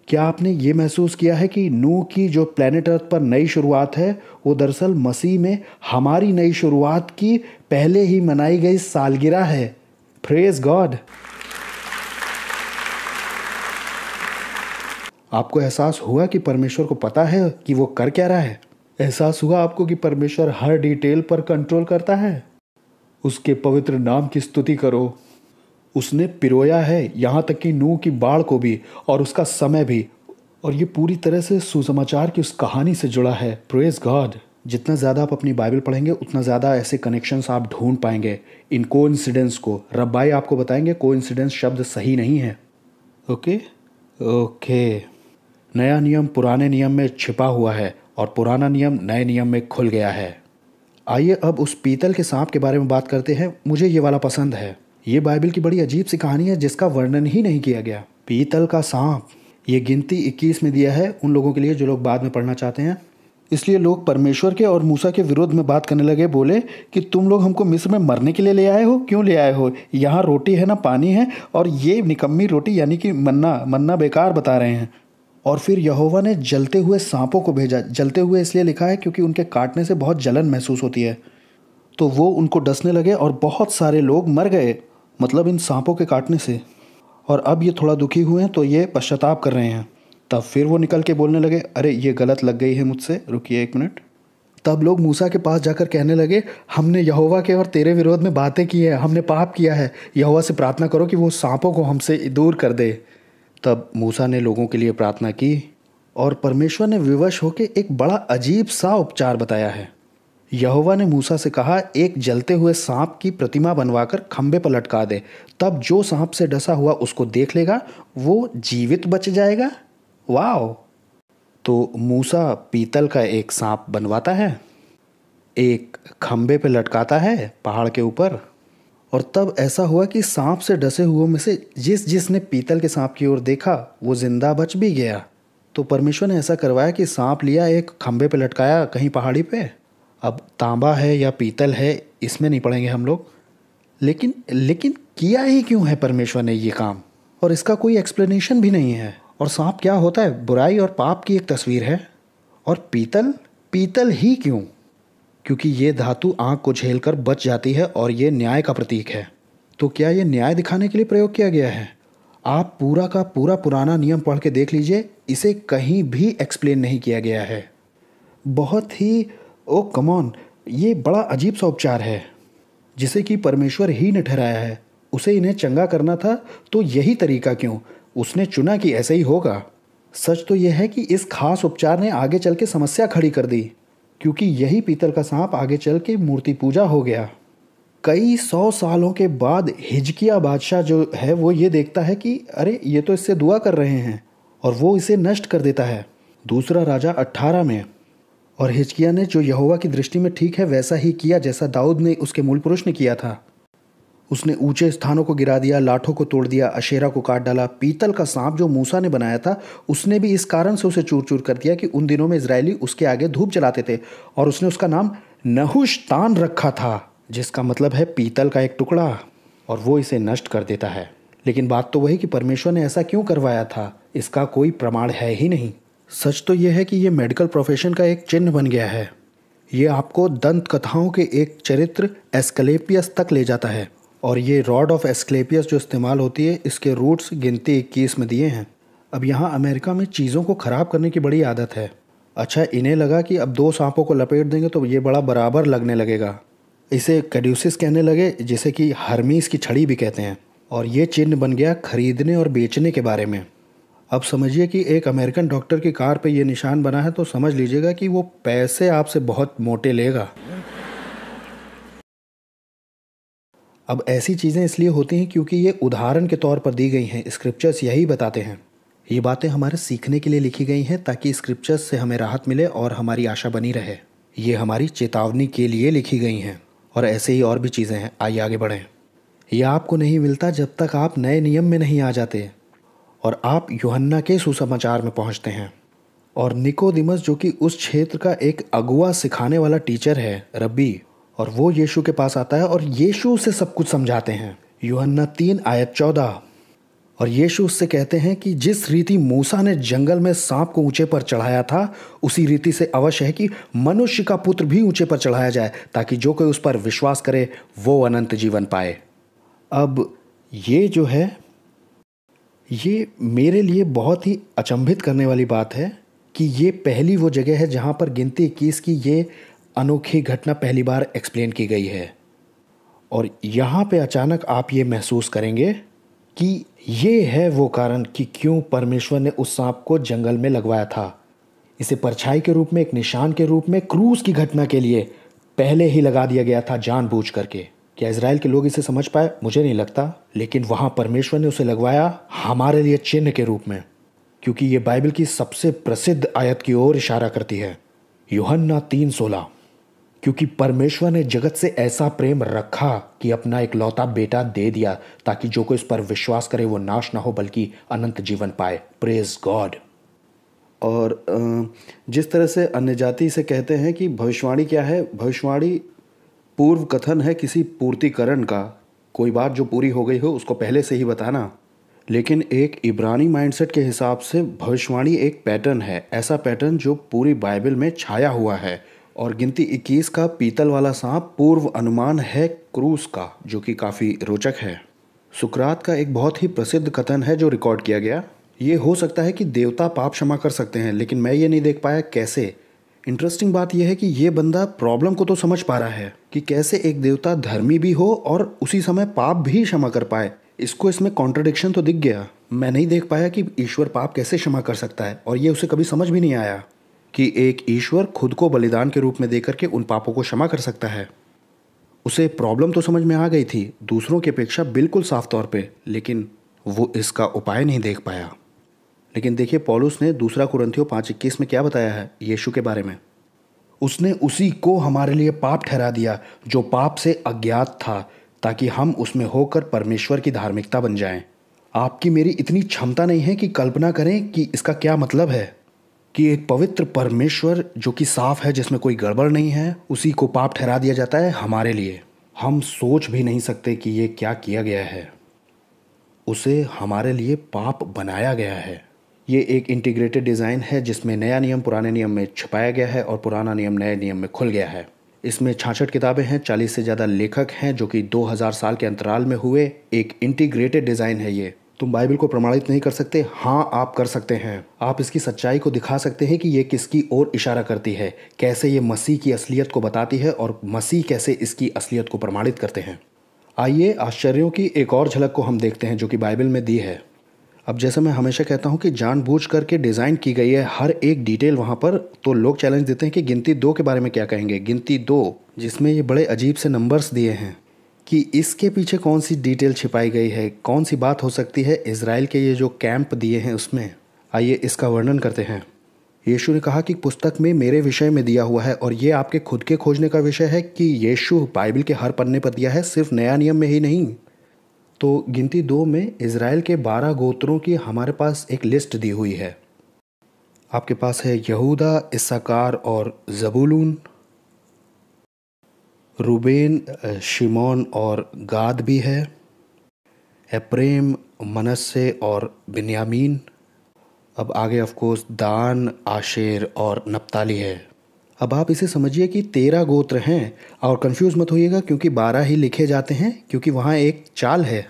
क्या आपने ये महसूस किया है कि नूह की जो प्लेनेट अर्थ पर नई शुरुआत है वो दरअसल मसीह में हमारी नई शुरुआत की पहले ही मनाई गई सालगिरह है? Praise God. आपको एहसास हुआ कि परमेश्वर को पता है कि वो कर क्या रहा है? एहसास हुआ आपको कि परमेश्वर हर डिटेल पर कंट्रोल करता है? उसके पवित्र नाम की स्तुति करो। उसने पिरोया है यहाँ तक कि नूह की बाढ़ को भी और उसका समय भी, और ये पूरी तरह से सुसमाचार की उस कहानी से जुड़ा है। Praise God. जितना ज़्यादा आप अपनी बाइबल पढ़ेंगे उतना ज़्यादा ऐसे कनेक्शंस आप ढूंढ पाएंगे, इन कोइंसिडेंस को। रब्बाई आपको बताएंगे कोइंसिडेंस शब्द सही नहीं है। Okay okay. नया नियम पुराने नियम में छिपा हुआ है और पुराना नियम नए नियम में खुल गया है। आइए अब उस पीतल के सांप के बारे में बात करते हैं। मुझे ये वाला पसंद है। ये बाइबल की बड़ी अजीब सी कहानी है जिसका वर्णन ही नहीं किया गया। पीतल का सांप, ये गिनती 21 में दिया है उन लोगों के लिए जो लोग बाद में पढ़ना चाहते हैं। इसलिए लोग परमेश्वर के और मूसा के विरोध में बात करने लगे। बोले कि तुम लोग हमको मिस्र में मरने के लिए ले आए हो? क्यों ले आए हो? यहाँ रोटी है ना पानी है, और ये निकम्मी रोटी यानी कि मन्ना बेकार बता रहे हैं। और फिर यहोवा ने जलते हुए सांपों को भेजा। जलते हुए इसलिए लिखा है क्योंकि उनके काटने से बहुत जलन महसूस होती है। तो वो उनको डसने लगे और बहुत सारे लोग मर गए, मतलब इन सांपों के काटने से। और अब ये थोड़ा दुखी हुए हैं तो ये पश्चाताप कर रहे हैं। तब फिर वो निकल के बोलने लगे, अरे ये गलत लग गई है मुझसे, रुकिए 1 मिनट। तब लोग मूसा के पास जाकर कहने लगे, हमने यहोवा के और तेरे विरोध में बातें की है, हमने पाप किया है, यहोवा से प्रार्थना करो कि वो सांपों को हमसे दूर कर दे। तब मूसा ने लोगों के लिए प्रार्थना की और परमेश्वर ने विवश होकर एक बड़ा अजीब सा उपचार बताया है। यहोवा ने मूसा से कहा, एक जलते हुए सांप की प्रतिमा बनवाकर खंबे पर लटका दे, तब जो सांप से डसा हुआ उसको देख लेगा वो जीवित बच जाएगा। वाओ। तो मूसा पीतल का एक सांप बनवाता है, एक खंबे पे लटकाता है पहाड़ के ऊपर, और तब ऐसा हुआ कि सांप से डसे हुओं में से जिसने पीतल के सांप की ओर देखा वो जिंदा बच भी गया। तो परमेश्वर ने ऐसा करवाया कि सांप लिया, एक खंबे पे लटकाया कहीं पहाड़ी पे। अब तांबा है या पीतल है इसमें नहीं पड़ेंगे हम लोग, लेकिन किया ही क्यों है परमेश्वर ने ये काम? और इसका कोई एक्सप्लेनेशन भी नहीं है। और सांप क्या होता है? बुराई और पाप की एक तस्वीर है। और पीतल, पीतल ही क्यों? क्योंकि ये धातु आँख को झेलकर बच जाती है और ये न्याय का प्रतीक है। तो क्या ये न्याय दिखाने के लिए प्रयोग किया गया है? आप पूरा का पूरा पुराना नियम पढ़ के देख लीजिए, इसे कहीं भी एक्सप्लेन नहीं किया गया है। बहुत ही ओ कम ऑन, ये बड़ा अजीब सा उपचार है जिसे कि परमेश्वर ही ने ठहराया है। उसे इन्हें चंगा करना था तो यही तरीका क्यों? उसने चुना कि ऐसे ही होगा। सच तो यह है कि इस खास उपचार ने आगे चल के समस्या खड़ी कर दी, क्योंकि यही पीतल का सांप आगे चल के मूर्ति पूजा हो गया। कई 100 सालों के बाद हिजकिया बादशाह जो है वो ये देखता है कि अरे ये तो इससे दुआ कर रहे हैं, और वो इसे नष्ट कर देता है। दूसरा राजा 18 में। और हिजकिया ने जो यहोवा की दृष्टि में ठीक है वैसा ही किया जैसा दाऊद ने उसके मूल पुरुष ने किया था। उसने ऊंचे स्थानों को गिरा दिया, लाठों को तोड़ दिया, अशेरा को काट डाला। पीतल का सांप जो मूसा ने बनाया था उसने भी इस कारण से उसे चूर चूर कर दिया कि उन दिनों में इजरायली उसके आगे धूप जलाते थे, और उसने उसका नाम नहुश्तान रखा था, जिसका मतलब है पीतल का एक टुकड़ा। और वो इसे नष्ट कर देता है। लेकिन बात तो वही कि परमेश्वर ने ऐसा क्यों करवाया था, इसका कोई प्रमाण है ही नहीं। सच तो यह है कि ये मेडिकल प्रोफेशन का एक चिन्ह बन गया है। ये आपको दंत कथाओं के एक चरित्र एस्क्लेपियस तक ले जाता है, और ये रॉड ऑफ एस्क्लेपियस जो इस्तेमाल होती है इसके रूट्स गिनती 21 में दिए हैं। अब यहाँ अमेरिका में चीज़ों को ख़राब करने की बड़ी आदत है। अच्छा, इन्हें लगा कि अब 2 सांपों को लपेट देंगे तो ये बड़ा बराबर लगने लगेगा। इसे कैड्यूसिस कहने लगे, जिसे कि हर्मीस की छड़ी भी कहते हैं। और ये चिन्ह बन गया खरीदने और बेचने के बारे में। अब समझिए कि एक अमेरिकन डॉक्टर की कार पे ये निशान बना है तो समझ लीजिएगा कि वो पैसे आपसे बहुत मोटे लेगा। अब ऐसी चीज़ें इसलिए होती हैं क्योंकि ये उदाहरण के तौर पर दी गई हैं। स्क्रिप्चर्स यही बताते हैं। ये बातें हमारे सीखने के लिए लिखी गई हैं ताकि स्क्रिप्चर्स से हमें राहत मिले और हमारी आशा बनी रहे। ये हमारी चेतावनी के लिए लिखी गई हैं। और ऐसे ही और भी चीज़ें हैं। आइए आगे बढ़ें। यह आपको नहीं मिलता जब तक आप नए नियम में नहीं आ जाते और आप यूहन्ना के सुसमाचार में पहुंचते हैं। और निकोदिमस जो कि उस क्षेत्र का एक अगुआ सिखाने वाला टीचर है, रब्बी, और वो यीशु के पास आता है और यीशु उसे सब कुछ समझाते हैं। यूहन्ना 3 आयत 14। और यीशु उससे कहते हैं कि जिस रीति मूसा ने जंगल में सांप को ऊंचे पर चढ़ाया था उसी रीति से अवश्य है कि मनुष्य का पुत्र भी ऊंचे पर चढ़ाया जाए, ताकि जो कोई उस पर विश्वास करे वो अनंत जीवन पाए। अब ये जो है ये मेरे लिए बहुत ही अचंभित करने वाली बात है कि ये पहली वो जगह है जहाँ पर गिनती 21 की ये अनोखी घटना पहली बार एक्सप्लेन की गई है। और यहाँ पे अचानक आप ये महसूस करेंगे कि ये है वो कारण कि क्यों परमेश्वर ने उस सांप को जंगल में लगवाया था। इसे परछाई के रूप में, एक निशान के रूप में क्रूस की घटना के लिए पहले ही लगा दिया गया था जानबूझ करके। क्या इजराइल के लोग इसे समझ पाए? मुझे नहीं लगता। लेकिन वहाँ परमेश्वर ने उसे लगवाया हमारे लिए चिन्ह के रूप में, क्योंकि ये बाइबल की सबसे प्रसिद्ध आयत की ओर इशारा करती है, यूहन्ना 3:16। क्योंकि परमेश्वर ने जगत से ऐसा प्रेम रखा कि अपना इकलौता बेटा दे दिया, ताकि जो कोई इस पर विश्वास करे वो नाश ना हो बल्कि अनंत जीवन पाए। Praise God. और जिस तरह से अन्य जाति से कहते हैं कि भविष्यवाणी क्या है, भविष्यवाणी पूर्व कथन है किसी पूर्तिकरण का, कोई बात जो पूरी हो गई हो उसको पहले से ही बताना। लेकिन एक इब्रानी माइंडसेट के हिसाब से भविष्यवाणी एक पैटर्न है, ऐसा पैटर्न जो पूरी बाइबल में छाया हुआ है। और गिनती 21 का पीतल वाला सांप पूर्व अनुमान है क्रूस का, जो कि काफ़ी रोचक है। सुकरात का एक बहुत ही प्रसिद्ध कथन है जो रिकॉर्ड किया गया। ये हो सकता है कि देवता पाप क्षमा कर सकते हैं, लेकिन मैं ये नहीं देख पाया कैसे। इंटरेस्टिंग बात यह है कि ये बंदा प्रॉब्लम को तो समझ पा रहा है कि कैसे एक देवता धर्मी भी हो और उसी समय पाप भी क्षमा कर पाए। इसको इसमें कॉन्ट्रडिक्शन तो दिख गया। मैं नहीं देख पाया कि ईश्वर पाप कैसे क्षमा कर सकता है, और ये उसे कभी समझ भी नहीं आया कि एक ईश्वर खुद को बलिदान के रूप में देकर के उन पापों को क्षमा कर सकता है। उसे प्रॉब्लम तो समझ में आ गई थी दूसरों की अपेक्षा बिल्कुल साफ तौर पे, लेकिन वो इसका उपाय नहीं देख पाया। लेकिन देखिए पौलुस ने दूसरा कुरिन्थियों 5:21 में क्या बताया है यीशु के बारे में। उसने उसी को हमारे लिए पाप ठहरा दिया जो पाप से अज्ञात था, ताकि हम उसमें होकर परमेश्वर की धार्मिकता बन जाएं। आपकी मेरी इतनी क्षमता नहीं है कि कल्पना करें कि इसका क्या मतलब है कि एक पवित्र परमेश्वर जो कि साफ है, जिसमें कोई गड़बड़ नहीं है, उसी को पाप ठहरा दिया जाता है हमारे लिए। हम सोच भी नहीं सकते कि ये क्या किया गया है। उसे हमारे लिए पाप बनाया गया है। ये एक इंटीग्रेटेड डिज़ाइन है जिसमें नया नियम पुराने नियम में छुपाया गया है और पुराना नियम नए नियम में खुल गया है। इसमें 66 किताबें हैं, 40 से ज़्यादा लेखक हैं जो कि 2000 साल के अंतराल में हुए एक इंटीग्रेटेड डिज़ाइन है ये। तुम बाइबल को प्रमाणित नहीं कर सकते? हाँ, आप कर सकते हैं। आप इसकी सच्चाई को दिखा सकते हैं कि ये किसकी ओर इशारा करती है, कैसे ये मसीह की असलियत को बताती है और मसीह कैसे इसकी असलियत को प्रमाणित करते हैं। आइए आश्चर्यों की एक और झलक को हम देखते हैं जो कि बाइबल में दी है। अब जैसे मैं हमेशा कहता हूँ कि जानबूझ करके डिज़ाइन की गई है हर एक डिटेल वहाँ पर, तो लोग चैलेंज देते हैं कि गिनती 2 के बारे में क्या कहेंगे। गिनती 2 जिसमें ये बड़े अजीब से नंबर्स दिए हैं कि इसके पीछे कौन सी डिटेल छिपाई गई है, कौन सी बात हो सकती है इज़राइल के ये जो कैंप दिए हैं उसमें। आइए इसका वर्णन करते हैं। यीशु ने कहा कि पुस्तक में मेरे विषय में दिया हुआ है, और ये आपके खुद के खोजने का विषय है कि यीशु बाइबल के हर पन्ने पर दिया है, सिर्फ नया नियम में ही नहीं। तो गिनती 2 में इज़राइल के 12 गोत्रों की हमारे पास एक लिस्ट दी हुई है। आपके पास है यहूदा, इस्साकार और ज़बूलून, रूबेन, शिमोन और गाद भी है, एप्रेम, मनस्से और बिन्यामीन। अब आगे ऑफ कोर्स दान, आशेर और नप्ताली है। अब आप इसे समझिए कि 13 गोत्र हैं, और कंफ्यूज मत होइएगा क्योंकि 12 ही लिखे जाते हैं, क्योंकि वहाँ एक चाल है।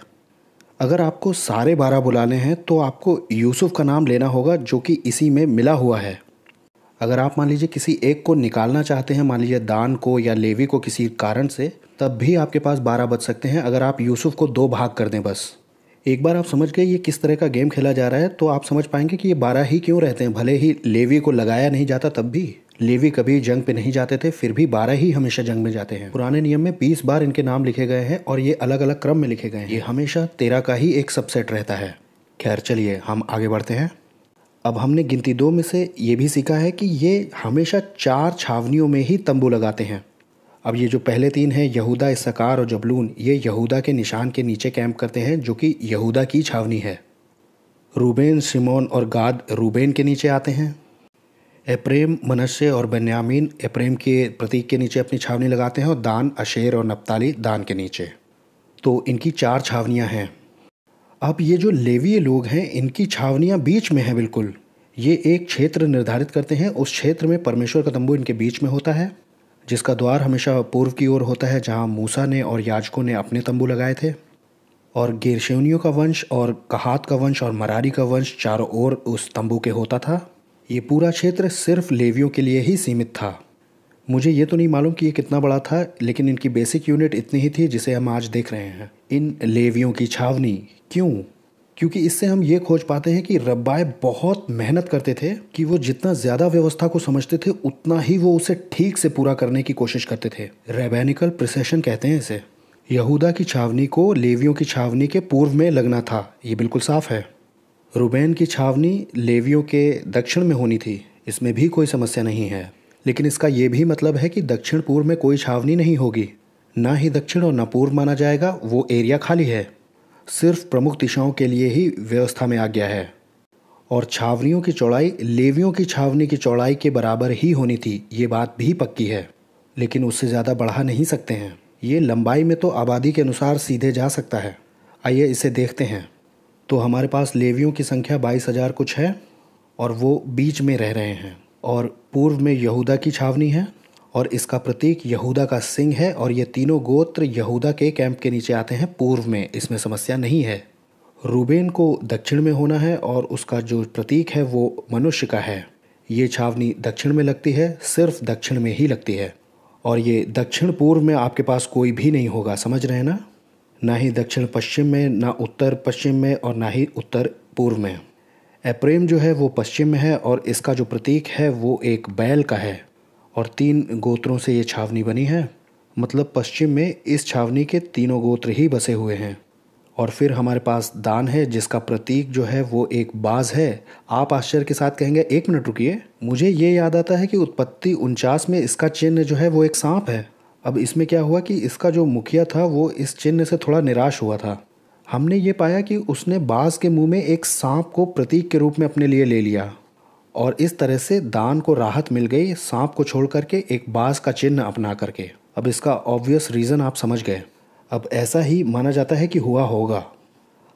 अगर आपको सारे 12 बुलाने हैं तो आपको यूसुफ का नाम लेना होगा जो कि इसी में मिला हुआ है। अगर आप मान लीजिए किसी एक को निकालना चाहते हैं, मान लीजिए दान को या लेवी को किसी कारण से, तब भी आपके पास 12 बच सकते हैं अगर आप यूसुफ को 2 भाग कर दें बस। एक बार आप समझ गए ये किस तरह का गेम खेला जा रहा है तो आप समझ पाएंगे कि ये 12 ही क्यों रहते हैं। भले ही लेवी को लगाया नहीं जाता तब भी, लेवी कभी जंग पे नहीं जाते थे, फिर भी 12 ही हमेशा जंग में जाते हैं। पुराने नियम में 20 बार इनके नाम लिखे गए हैं और ये अलग अलग क्रम में लिखे गए हैं। ये हमेशा 13 का ही एक सबसेट रहता है। खैर चलिए हम आगे बढ़ते हैं। अब हमने गिनती 2 में से ये भी सीखा है कि ये हमेशा 4 छावनियों में ही तंबू लगाते हैं। अब ये जो पहले 3 हैं, यहूदा, इस्साकार और जबूलून, ये यहूदा के निशान के नीचे कैंप करते हैं जो कि यहूदा की छावनी है। रूबेन, शिमोन और गाद रूबेन के नीचे आते हैं। एप्रेम, मनश्शे और बिन्यामीन एप्रेम के प्रतीक के नीचे अपनी छावनी लगाते हैं, और दान, आशेर और नप्ताली दान के नीचे। तो इनकी 4 छावनियाँ हैं। अब ये जो लेवीय लोग हैं इनकी छावनियाँ बीच में हैं बिल्कुल। ये एक क्षेत्र निर्धारित करते हैं, उस क्षेत्र में परमेश्वर का तंबू इनके बीच में होता है, जिसका द्वार हमेशा पूर्व की ओर होता है, जहाँ मूसा ने और याजकों ने अपने तंबू लगाए थे। और गेर्शोनियों का वंश और कहात का वंश और मरारी का वंश चारों ओर उस तंबू के होता था। ये पूरा क्षेत्र सिर्फ लेवियों के लिए ही सीमित था। मुझे ये तो नहीं मालूम कि ये कितना बड़ा था, लेकिन इनकी बेसिक यूनिट इतनी ही थी जिसे हम आज देख रहे हैं, इन लेवियों की छावनी। क्यों? क्योंकि इससे हम ये खोज पाते हैं कि रब्बाए बहुत मेहनत करते थे कि वो जितना ज़्यादा व्यवस्था को समझते थे उतना ही वो उसे ठीक से पूरा करने की कोशिश करते थे। रैबैनिकल प्रिसेशन कहते हैं इसे। यहूदा की छावनी को लेवियों की छावनी के पूर्व में लगना था, ये बिल्कुल साफ है। रूबेन की छावनी लेवियों के दक्षिण में होनी थी, इसमें भी कोई समस्या नहीं है। लेकिन इसका ये भी मतलब है कि दक्षिण पूर्व में कोई छावनी नहीं होगी, ना ही दक्षिण और ना पूर्व माना जाएगा, वो एरिया खाली है। सिर्फ प्रमुख दिशाओं के लिए ही व्यवस्था में आ गया है। और छावनियों की चौड़ाई लेवियों की छावनी की चौड़ाई के बराबर ही होनी थी, ये बात भी पक्की है, लेकिन उससे ज़्यादा बढ़ा नहीं सकते हैं। ये लंबाई में तो आबादी के अनुसार सीधे जा सकता है। आइए इसे देखते हैं। तो हमारे पास लेवियों की संख्या 22,000 कुछ है, और वो बीच में रह रहे हैं। और पूर्व में यहूदा की छावनी है, और इसका प्रतीक यहूदा का सिंह है, और ये तीनों गोत्र यहूदा के कैंप के नीचे आते हैं पूर्व में, इसमें समस्या नहीं है। रूबेन को दक्षिण में होना है, और उसका जो प्रतीक है वो मनुष्य का है। ये छावनी दक्षिण में लगती है, सिर्फ दक्षिण में ही लगती है, और ये दक्षिण पूर्व में आपके पास कोई भी नहीं होगा, समझ रहे हैं ना? ना ही दक्षिण पश्चिम में, ना उत्तर पश्चिम में, और ना ही उत्तर पूर्व में। एप्रेम जो है वो पश्चिम में है, और इसका जो प्रतीक है वो एक बैल का है, और 3 गोत्रों से ये छावनी बनी है। मतलब पश्चिम में इस छावनी के तीनों गोत्र ही बसे हुए हैं। और फिर हमारे पास दान है, जिसका प्रतीक जो है वो एक बाज है। आप आश्चर्य के साथ कहेंगे, 1 मिनट रुकिए, मुझे ये याद आता है कि उत्पत्ति 49 में इसका चिन्ह जो है वो एक सांप है। अब इसमें क्या हुआ कि इसका जो मुखिया था वो इस चिन्ह से थोड़ा निराश हुआ था। हमने ये पाया कि उसने बाज के मुंह में एक सांप को प्रतीक के रूप में अपने लिए ले लिया, और इस तरह से दान को राहत मिल गई, सांप को छोड़ करके एक बाज का चिन्ह अपना करके। अब इसका ऑब्वियस रीज़न आप समझ गए। अब ऐसा ही माना जाता है कि हुआ होगा।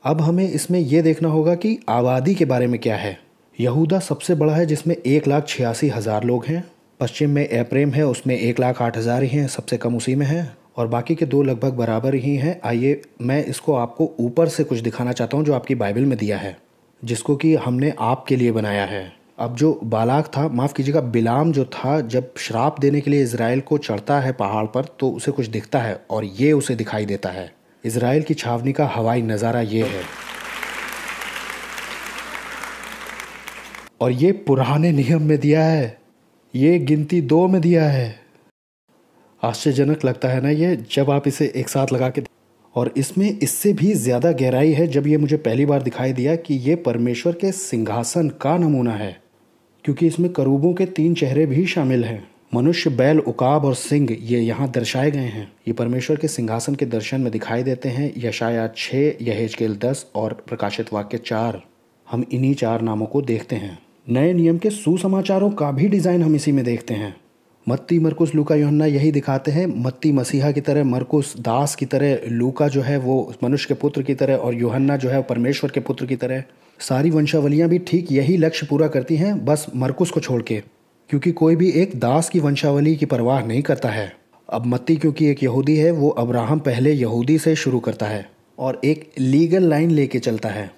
अब हमें इसमें यह देखना होगा कि आबादी के बारे में क्या है। यहूदा सबसे बड़ा है जिसमें 1,86,000 लोग हैं। पश्चिम में एप्रेम है, उसमें 1,08,000 ही हैं, सबसे कम उसी में है। और बाकी के दो लगभग बराबर ही हैं। आइए मैं इसको आपको ऊपर से कुछ दिखाना चाहता हूँ जो आपकी बाइबल में दिया है, जिसको कि हमने आपके लिए बनाया है। अब जो बालाक था, माफ़ कीजिएगा बिलाम जो था, जब श्राप देने के लिए इज़राइल को चढ़ता है पहाड़ पर तो उसे कुछ दिखता है और ये उसे दिखाई देता है। इज़राइल की छावनी का हवाई नज़ारा ये है। और ये पुराने नियम में दिया है, ये गिनती 2 में दिया है। आश्चर्यजनक लगता है ना ये, जब आप इसे एक साथ लगा के। और इसमें इससे भी ज़्यादा गहराई है जब ये मुझे पहली बार दिखाई दिया कि ये परमेश्वर के सिंहासन का नमूना है, क्योंकि इसमें करूबों के 3 चेहरे भी शामिल हैं। मनुष्य, बैल, उकाब और सिंह ये यहाँ दर्शाए गए हैं। ये परमेश्वर के सिंहासन के दर्शन में दिखाई देते हैं। यशाया 6, यहेजकेल 10 और प्रकाशित वाक्य 4। हम इन्हीं 4 नामों को देखते हैं। नए नियम के सुसमाचारों का भी डिज़ाइन हम इसी में देखते हैं। मत्ती, मरकुस, लूका, यूहन्ना यही दिखाते हैं। मत्ती मसीहा की तरह, मरकुस दास की तरह, लूका जो है वो मनुष्य के पुत्र की तरह और यूहन्ना जो है परमेश्वर के पुत्र की तरह। सारी वंशावलियाँ भी ठीक यही लक्ष्य पूरा करती हैं, बस मरकुस को छोड़ के, क्योंकि कोई भी एक दास की वंशावली की परवाह नहीं करता है। अब मत्ती क्योंकि एक यहूदी है, वो अब्राहम पहले यहूदी से शुरू करता है और एक लीगल लाइन लेके चलता है।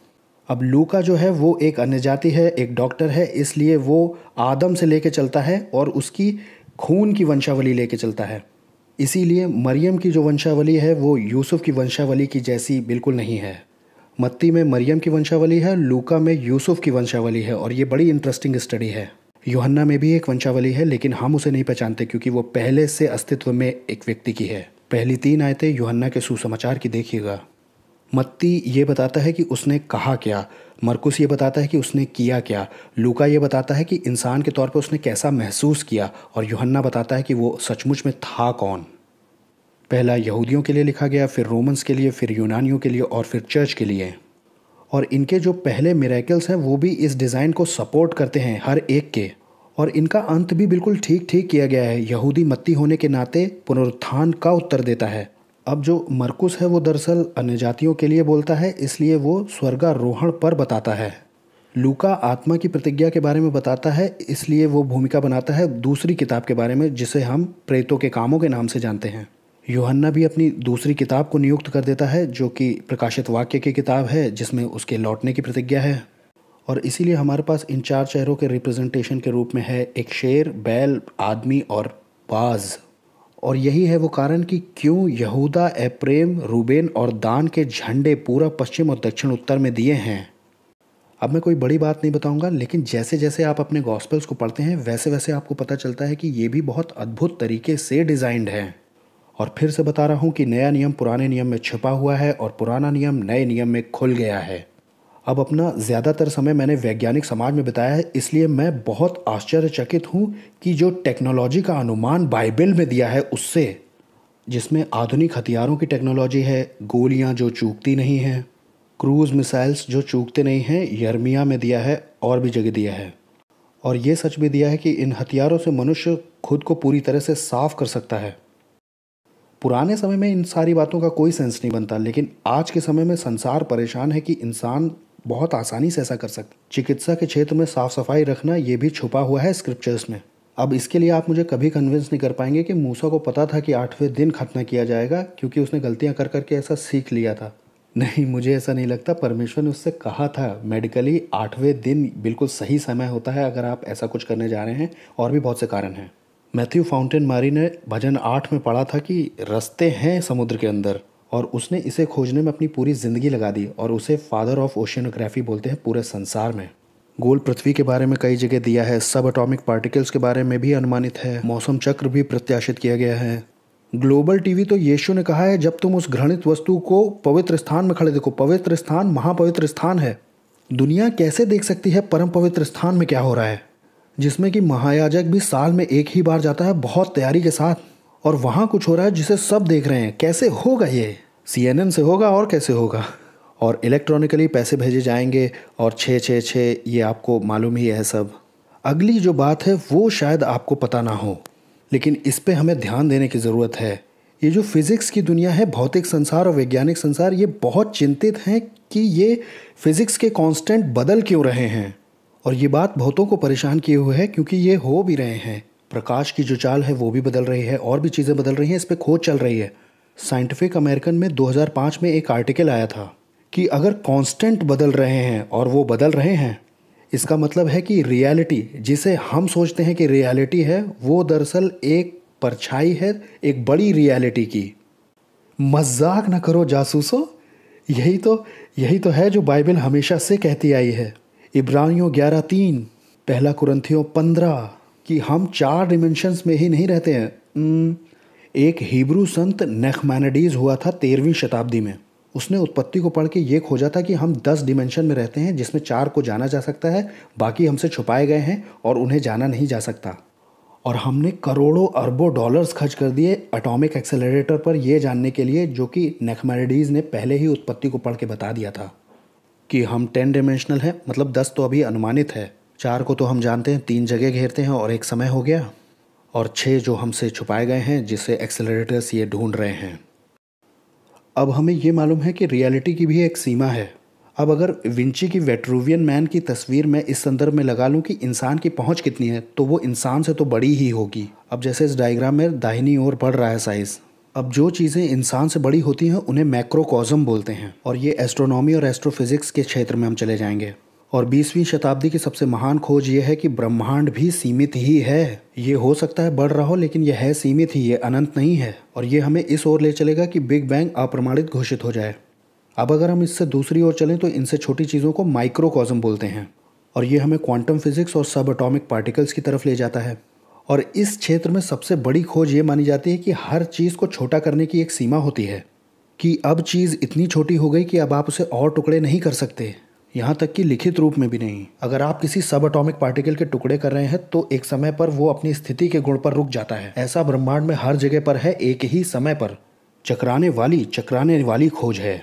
अब लूका जो है वो एक अन्य जाति है, एक डॉक्टर है, इसलिए वो आदम से लेके चलता है और उसकी खून की वंशावली लेके चलता है। इसीलिए मरियम की जो वंशावली है वो यूसुफ की वंशावली की जैसी बिल्कुल नहीं है। मत्ती में मरियम की वंशावली है, लूका में यूसुफ की वंशावली है और ये बड़ी इंटरेस्टिंग स्टडी है। यूहन्ना में भी एक वंशावली है, लेकिन हम उसे नहीं पहचानते क्योंकि वो पहले से अस्तित्व में एक व्यक्ति की है। पहली 3 आयतें यूहन्ना के सुसमाचार की देखिएगा। मत्ती ये बताता है कि उसने कहा क्या, मरकुस ये बताता है कि उसने किया क्या, लूका ये बताता है कि इंसान के तौर पर उसने कैसा महसूस किया और यूहन्ना बताता है कि वो सचमुच में था कौन। पहला यहूदियों के लिए लिखा गया, फिर रोमन्स के लिए, फिर यूनानियों के लिए और फिर चर्च के लिए। और इनके जो पहले मिरेकल्स हैं वो भी इस डिज़ाइन को सपोर्ट करते हैं हर एक के, और इनका अंत भी बिल्कुल ठीक ठीक किया गया है। यहूदी मत्ती होने के नाते पुनरुत्थान का उत्तर देता है। अब जो मरकुस है वो दरअसल अन्य जातियों के लिए बोलता है, इसलिए वो स्वर्गारोहण पर बताता है। लूका आत्मा की प्रतिज्ञा के बारे में बताता है, इसलिए वो भूमिका बनाता है दूसरी किताब के बारे में जिसे हम प्रेतों के कामों के नाम से जानते हैं। यूहन्ना भी अपनी दूसरी किताब को नियुक्त कर देता है जो कि प्रकाशित वाक्य की किताब है, जिसमें उसके लौटने की प्रतिज्ञा है। और इसीलिए हमारे पास इन 4 चेहरों के रिप्रेजेंटेशन के रूप में है एक शेर, बैल, आदमी और बाज। और यही है वो कारण कि क्यों यहूदा, एप्रेम, रूबेन और दान के झंडे पूरा पश्चिम और दक्षिण उत्तर में दिए हैं। अब मैं कोई बड़ी बात नहीं बताऊंगा, लेकिन जैसे जैसे आप अपने गॉस्पेल्स को पढ़ते हैं वैसे वैसे आपको पता चलता है कि ये भी बहुत अद्भुत तरीके से डिज़ाइंड है। और फिर से बता रहा हूँ कि नया नियम पुराने नियम में छिपा हुआ है और पुराना नियम नए नियम में खुल गया है। अब अपना ज़्यादातर समय मैंने वैज्ञानिक समाज में बिताया है, इसलिए मैं बहुत आश्चर्यचकित हूँ कि जो टेक्नोलॉजी का अनुमान बाइबल में दिया है उससे, जिसमें आधुनिक हथियारों की टेक्नोलॉजी है, गोलियाँ जो चूकती नहीं हैं, क्रूज़ मिसाइल्स जो चूकते नहीं हैं, यर्मिया में दिया है और भी जगह दिया है। और ये सच भी दिया है कि इन हथियारों से मनुष्य खुद को पूरी तरह से साफ कर सकता है। पुराने समय में इन सारी बातों का कोई सेंस नहीं बनता, लेकिन आज के समय में संसार परेशान है कि इंसान बहुत आसानी से ऐसा कर सकते। चिकित्सा के क्षेत्र में साफ सफाई रखना ये भी छुपा हुआ है स्क्रिप्चर्स में। अब इसके लिए आप मुझे कभी कन्विंस नहीं कर पाएंगे कि मूसा को पता था कि 8वें दिन खतना किया जाएगा क्योंकि उसने गलतियां कर करके ऐसा सीख लिया था। नहीं, मुझे ऐसा नहीं लगता। परमेश्वर ने उससे कहा था मेडिकली 8वें दिन बिल्कुल सही समय होता है अगर आप ऐसा कुछ करने जा रहे हैं, और भी बहुत से कारण हैं। मैथ्यू फाउंटेन मारी ने भजन 8 में पढ़ा था कि रास्ते हैं समुद्र के अंदर, और उसने इसे खोजने में अपनी पूरी ज़िंदगी लगा दी और उसे फादर ऑफ ओशियनोग्राफी बोलते हैं पूरे संसार में। गोल पृथ्वी के बारे में कई जगह दिया है, सब एटॉमिक पार्टिकल्स के बारे में भी अनुमानित है, मौसम चक्र भी प्रत्याशित किया गया है। ग्लोबल टीवी तो यीशु ने कहा है जब तुम उस घृणित वस्तु को पवित्र स्थान में खड़े देखो, पवित्र स्थान महापवित्र स्थान है। दुनिया कैसे देख सकती है परम पवित्र स्थान में क्या हो रहा है, जिसमें कि महायाजक भी साल में एक ही बार जाता है बहुत तैयारी के साथ, और वहाँ कुछ हो रहा है जिसे सब देख रहे हैं। कैसे होगा ये? CNN से होगा और कैसे होगा? और इलेक्ट्रॉनिकली पैसे भेजे जाएंगे और 666 ये आपको मालूम ही है सब। अगली जो बात है वो शायद आपको पता ना हो, लेकिन इस पे हमें ध्यान देने की ज़रूरत है। ये जो फिज़िक्स की दुनिया है, भौतिक संसार और वैज्ञानिक संसार, ये बहुत चिंतित हैं कि ये फिज़िक्स के कांस्टेंट बदल क्यों रहे हैं और ये बात बहुतों को परेशान किए हुए है क्योंकि ये हो भी रहे हैं। प्रकाश की जो चाल है वो भी बदल रही है और भी चीज़ें बदल रही हैं, इस पे खोज चल रही है। साइंटिफिक अमेरिकन में 2005 में एक आर्टिकल आया था कि अगर कांस्टेंट बदल रहे हैं और वो बदल रहे हैं, इसका मतलब है कि रियलिटी जिसे हम सोचते हैं कि रियलिटी है, वो दरअसल एक परछाई है एक बड़ी रियलिटी की। मजाक न करो जासूसो, यही तो है जो बाइबल हमेशा से कहती आई है। इब्रानियों 11:3, पहला कुरिन्थियों 15 कि हम 4 डिमेंशंस में ही नहीं रहते हैं। एक हिब्रू संत नखमानिडीज हुआ था 13वीं शताब्दी में। उसने उत्पत्ति को पढ़ के ये खोजा था कि हम 10 डिमेंशन में रहते हैं जिसमें 4 को जाना जा सकता है, बाकी हमसे छुपाए गए हैं और उन्हें जाना नहीं जा सकता। और हमने करोड़ों अरबों डॉलर्स खर्च कर दिए एटॉमिक एक्सेलरेटर पर यह जानने के लिए, जो कि नखमानिडीज ने पहले ही उत्पत्ति को पढ़ के बता दिया था कि हम 10 डिमेंशनल हैं। मतलब 10 तो अभी अनुमानित है, 4 को तो हम जानते हैं 3 जगह घेरते हैं और एक समय हो गया, और 6 जो हमसे छुपाए गए हैं जिसे एक्सेलरेटर्स ये ढूंढ रहे हैं। अब हमें ये मालूम है कि रियलिटी की भी एक सीमा है। अब अगर विंची की वेट्रुवियन मैन की तस्वीर मैं इस संदर्भ में लगा लूँ कि इंसान की पहुँच कितनी है, तो वो इंसान से तो बड़ी ही होगी। अब जैसे इस डायग्राम में दाहिनी ओर बढ़ रहा है साइज़। अब जो चीज़ें इंसान से बड़ी होती हैं उन्हें मैक्रोकॉज़म बोलते हैं, और ये एस्ट्रोनॉमी और एस्ट्रोफिज़िक्स के क्षेत्र में हम चले जाएंगे। और 20वीं शताब्दी की सबसे महान खोज ये है कि ब्रह्मांड भी सीमित ही है। ये हो सकता है बढ़ रहा हो, लेकिन यह है सीमित ही, ये अनंत नहीं है। और ये हमें इस ओर ले चलेगा कि बिग बैंग अप्रमाणित घोषित हो जाए। अब अगर हम इससे दूसरी ओर चलें तो इनसे छोटी चीज़ों को माइक्रोकॉज़म बोलते हैं, और ये हमें क्वांटम फिजिक्स और सब एटॉमिक पार्टिकल्स की तरफ ले जाता है। और इस क्षेत्र में सबसे बड़ी खोज ये मानी जाती है कि हर चीज़ को छोटा करने की एक सीमा होती है, कि अब चीज़ इतनी छोटी हो गई कि अब आप उसे और टुकड़े नहीं कर सकते, यहाँ तक कि लिखित रूप में भी नहीं। अगर आप किसी सब एटॉमिक पार्टिकल के टुकड़े कर रहे हैं तो एक समय पर वो अपनी स्थिति के गुण पर रुक जाता है। ऐसा ब्रह्मांड में हर जगह पर है, एक ही समय पर चकराने वाली खोज है।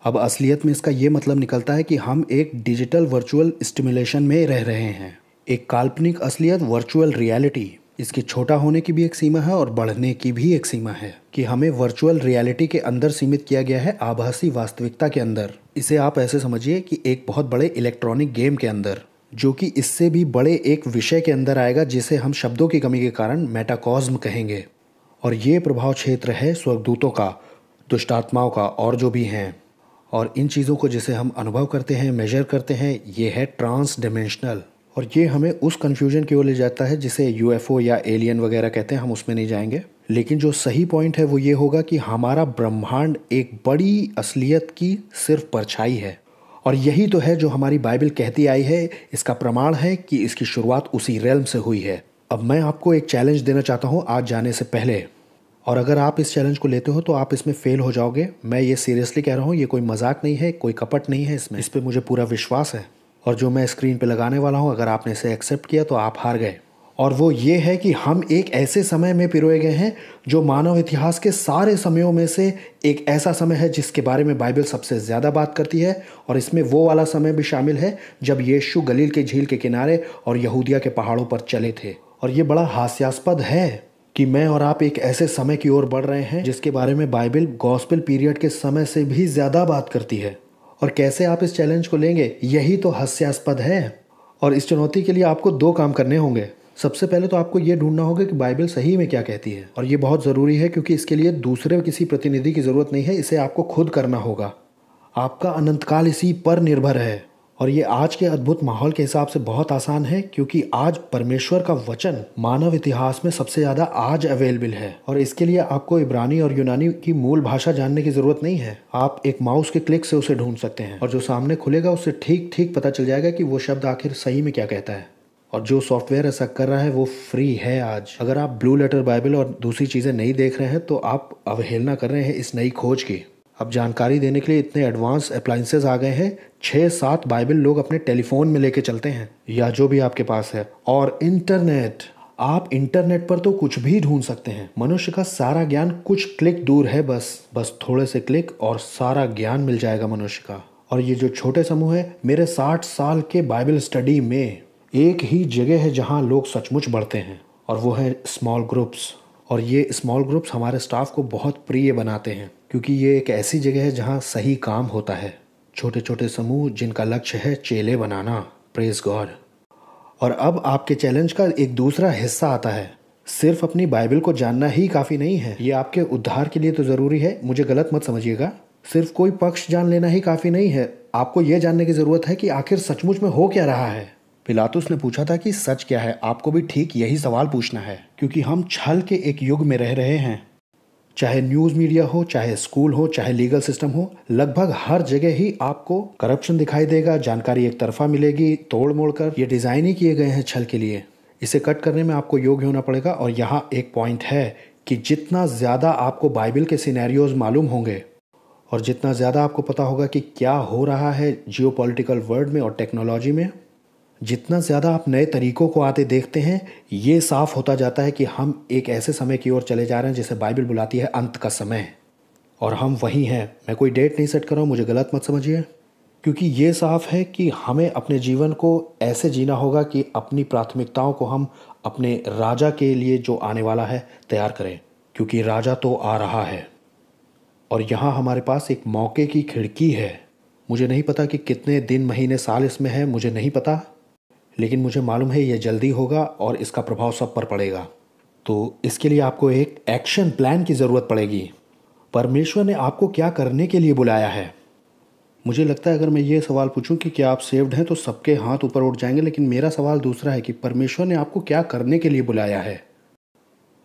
अब असलियत में इसका ये मतलब निकलता है कि हम एक डिजिटल वर्चुअल स्टिमुलेशन में रह रहे हैं, एक काल्पनिक असलियत वर्चुअल रियलिटी। इसके छोटा होने की भी एक सीमा है और बढ़ने की भी एक सीमा है, कि हमें वर्चुअल रियलिटी के अंदर सीमित किया गया है, आभासी वास्तविकता के अंदर। इसे आप ऐसे समझिए कि एक बहुत बड़े इलेक्ट्रॉनिक गेम के अंदर, जो कि इससे भी बड़े एक विषय के अंदर आएगा जिसे हम शब्दों की कमी के कारण मेटाकॉस्म कहेंगे। और ये प्रभाव क्षेत्र है स्वर्गदूतों का, दुष्टात्माओं का और जो भी हैं। और इन चीज़ों को जिसे हम अनुभव करते हैं, मेजर करते हैं, ये है ट्रांस डिमेंशनल। और ये हमें उस कन्फ्यूजन की ओर ले जाता है जिसे यूएफओ या एलियन वगैरह कहते हैं, हम उसमें नहीं जाएंगे। लेकिन जो सही पॉइंट है वो ये होगा कि हमारा ब्रह्मांड एक बड़ी असलियत की सिर्फ परछाई है। और यही तो है जो हमारी बाइबल कहती आई है। इसका प्रमाण है कि इसकी शुरुआत उसी रेल्म से हुई है। अब मैं आपको एक चैलेंज देना चाहता हूँ आज जाने से पहले, और अगर आप इस चैलेंज को लेते हो तो आप इसमें फेल हो जाओगे। मैं ये सीरियसली कह रहा हूँ, ये कोई मजाक नहीं है, कोई कपट नहीं है इसमें, इस पर मुझे पूरा विश्वास है। और जो मैं स्क्रीन पे लगाने वाला हूँ, अगर आपने इसे एक्सेप्ट किया तो आप हार गए। और वो ये है कि हम एक ऐसे समय में पिरोए गए हैं जो मानव इतिहास के सारे समयों में से एक ऐसा समय है जिसके बारे में बाइबल सबसे ज़्यादा बात करती है। और इसमें वो वाला समय भी शामिल है जब यीशु गलील के झील के किनारे और यहूदिया के पहाड़ों पर चले थे। और ये बड़ा हास्यास्पद है कि मैं और आप एक ऐसे समय की ओर बढ़ रहे हैं जिसके बारे में बाइबल गॉस्पेल पीरियड के समय से भी ज़्यादा बात करती है। और कैसे आप इस चैलेंज को लेंगे, यही तो हास्यास्पद है। और इस चुनौती के लिए आपको 2 काम करने होंगे। सबसे पहले तो आपको ये ढूंढना होगा कि बाइबल सही में क्या कहती है, और ये बहुत ज़रूरी है क्योंकि इसके लिए दूसरे किसी प्रतिनिधि की ज़रूरत नहीं है, इसे आपको खुद करना होगा। आपका अनंतकाल इसी पर निर्भर है। और ये आज के अद्भुत माहौल के हिसाब से बहुत आसान है क्योंकि आज परमेश्वर का वचन मानव इतिहास में सबसे ज़्यादा आज अवेलेबल है। और इसके लिए आपको इब्रानी और यूनानी की मूल भाषा जानने की ज़रूरत नहीं है। आप एक माउस के क्लिक से उसे ढूंढ सकते हैं, और जो सामने खुलेगा उससे ठीक ठीक पता चल जाएगा कि वो शब्द आखिर सही में क्या कहता है। और जो सॉफ्टवेयर ऐसा कर रहा है वो फ्री है आज। अगर आप ब्लू लेटर बाइबल और दूसरी चीज़ें नहीं देख रहे हैं तो आप अवहेलना कर रहे हैं इस नई खोज की। अब जानकारी देने के लिए इतने एडवांस अप्लायंसेस आ गए हैं, 6-7 बाइबल लोग अपने टेलीफोन में लेके चलते हैं, या जो भी आपके पास है। और इंटरनेट, आप इंटरनेट पर तो कुछ भी ढूंढ सकते हैं। मनुष्य का सारा ज्ञान कुछ क्लिक दूर है, बस थोड़े से क्लिक और सारा ज्ञान मिल जाएगा मनुष्य का। और ये जो छोटे समूह है, मेरे 60 साल के बाइबल स्टडी में एक ही जगह है जहाँ लोग सचमुच बढ़ते हैं, और वो है स्मॉल ग्रुप्स। और ये स्मॉल ग्रुप्स हमारे स्टाफ को बहुत प्रिय बनाते हैं क्योंकि ये एक ऐसी जगह है जहाँ सही काम होता है। छोटे छोटे समूह जिनका लक्ष्य है चेले बनाना। Praise God. और अब आपके चैलेंज का एक दूसरा हिस्सा आता है। सिर्फ अपनी बाइबल को जानना ही काफ़ी नहीं है, ये आपके उद्धार के लिए तो ज़रूरी है, मुझे गलत मत समझिएगा। सिर्फ कोई पक्ष जान लेना ही काफ़ी नहीं है, आपको ये जानने की ज़रूरत है कि आखिर सचमुच में हो क्या रहा है। पिलातुस ने पूछा था कि सच क्या है। आपको भी ठीक यही सवाल पूछना है, क्योंकि हम छल के एक युग में रह रहे हैं। चाहे न्यूज़ मीडिया हो, चाहे स्कूल हो, चाहे लीगल सिस्टम हो, लगभग हर जगह ही आपको करप्शन दिखाई देगा। जानकारी एक तरफा मिलेगी, तोड़ मोड़ कर। ये डिज़ाइन ही किए गए हैं छल के लिए। इसे कट करने में आपको योग्य होना पड़ेगा। और यहाँ एक पॉइंट है कि जितना ज़्यादा आपको बाइबल के सिनेरियोज मालूम होंगे और जितना ज़्यादा आपको पता होगा कि क्या हो रहा है जियोपॉलिटिकल वर्ल्ड में और टेक्नोलॉजी में, जितना ज़्यादा आप नए तरीक़ों को आते देखते हैं, ये साफ़ होता जाता है कि हम एक ऐसे समय की ओर चले जा रहे हैं जिसे बाइबल बुलाती है अंत का समय। और हम वहीं हैं। मैं कोई डेट नहीं सेट कर रहा हूँ, मुझे गलत मत समझिए, क्योंकि ये साफ़ है कि हमें अपने जीवन को ऐसे जीना होगा कि अपनी प्राथमिकताओं को हम अपने राजा के लिए जो आने वाला है तैयार करें, क्योंकि राजा तो आ रहा है। और यहाँ हमारे पास एक मौके की खिड़की है। मुझे नहीं पता कि कितने दिन, महीने, साल इसमें है, मुझे नहीं पता, लेकिन मुझे मालूम है ये जल्दी होगा और इसका प्रभाव सब पर पड़ेगा। तो इसके लिए आपको एक एक्शन प्लान की ज़रूरत पड़ेगी। परमेश्वर ने आपको क्या करने के लिए बुलाया है? मुझे लगता है अगर मैं ये सवाल पूछूं कि क्या आप सेव्ड हैं तो सबके हाथ ऊपर उठ जाएंगे, लेकिन मेरा सवाल दूसरा है कि परमेश्वर ने आपको क्या करने के लिए बुलाया है।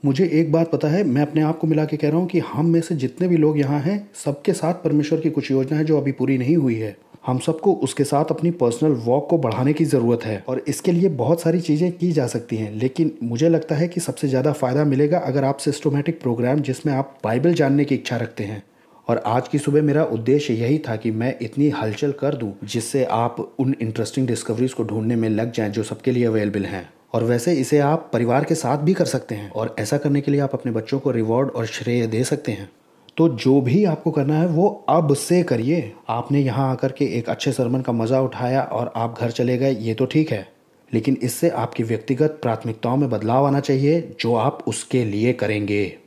मुझे एक बात पता है, मैं अपने आप को मिला के कह रहा हूँ कि हम में से जितने भी लोग यहाँ हैं, सबके साथ परमेश्वर की कुछ योजना है जो अभी पूरी नहीं हुई है। हम सबको उसके साथ अपनी पर्सनल वॉक को बढ़ाने की ज़रूरत है और इसके लिए बहुत सारी चीज़ें की जा सकती हैं। लेकिन मुझे लगता है कि सबसे ज़्यादा फ़ायदा मिलेगा अगर आप सिस्टमेटिक प्रोग्राम जिसमें आप बाइबल जानने की इच्छा रखते हैं। और आज की सुबह मेरा उद्देश्य यही था कि मैं इतनी हलचल कर दूं जिससे आप उन इंटरेस्टिंग डिस्कवरीज को ढूंढने में लग जाएं जो सबके लिए अवेलेबल हैं। और वैसे इसे आप परिवार के साथ भी कर सकते हैं और ऐसा करने के लिए आप अपने बच्चों को रिवॉर्ड और श्रेय दे सकते हैं। तो जो भी आपको करना है वो अब से करिए। आपने यहाँ आकर के एक अच्छे सरमन का मज़ा उठाया और आप घर चले गए, ये तो ठीक है, लेकिन इससे आपकी व्यक्तिगत प्राथमिकताओं में बदलाव आना चाहिए जो आप उसके लिए करेंगे।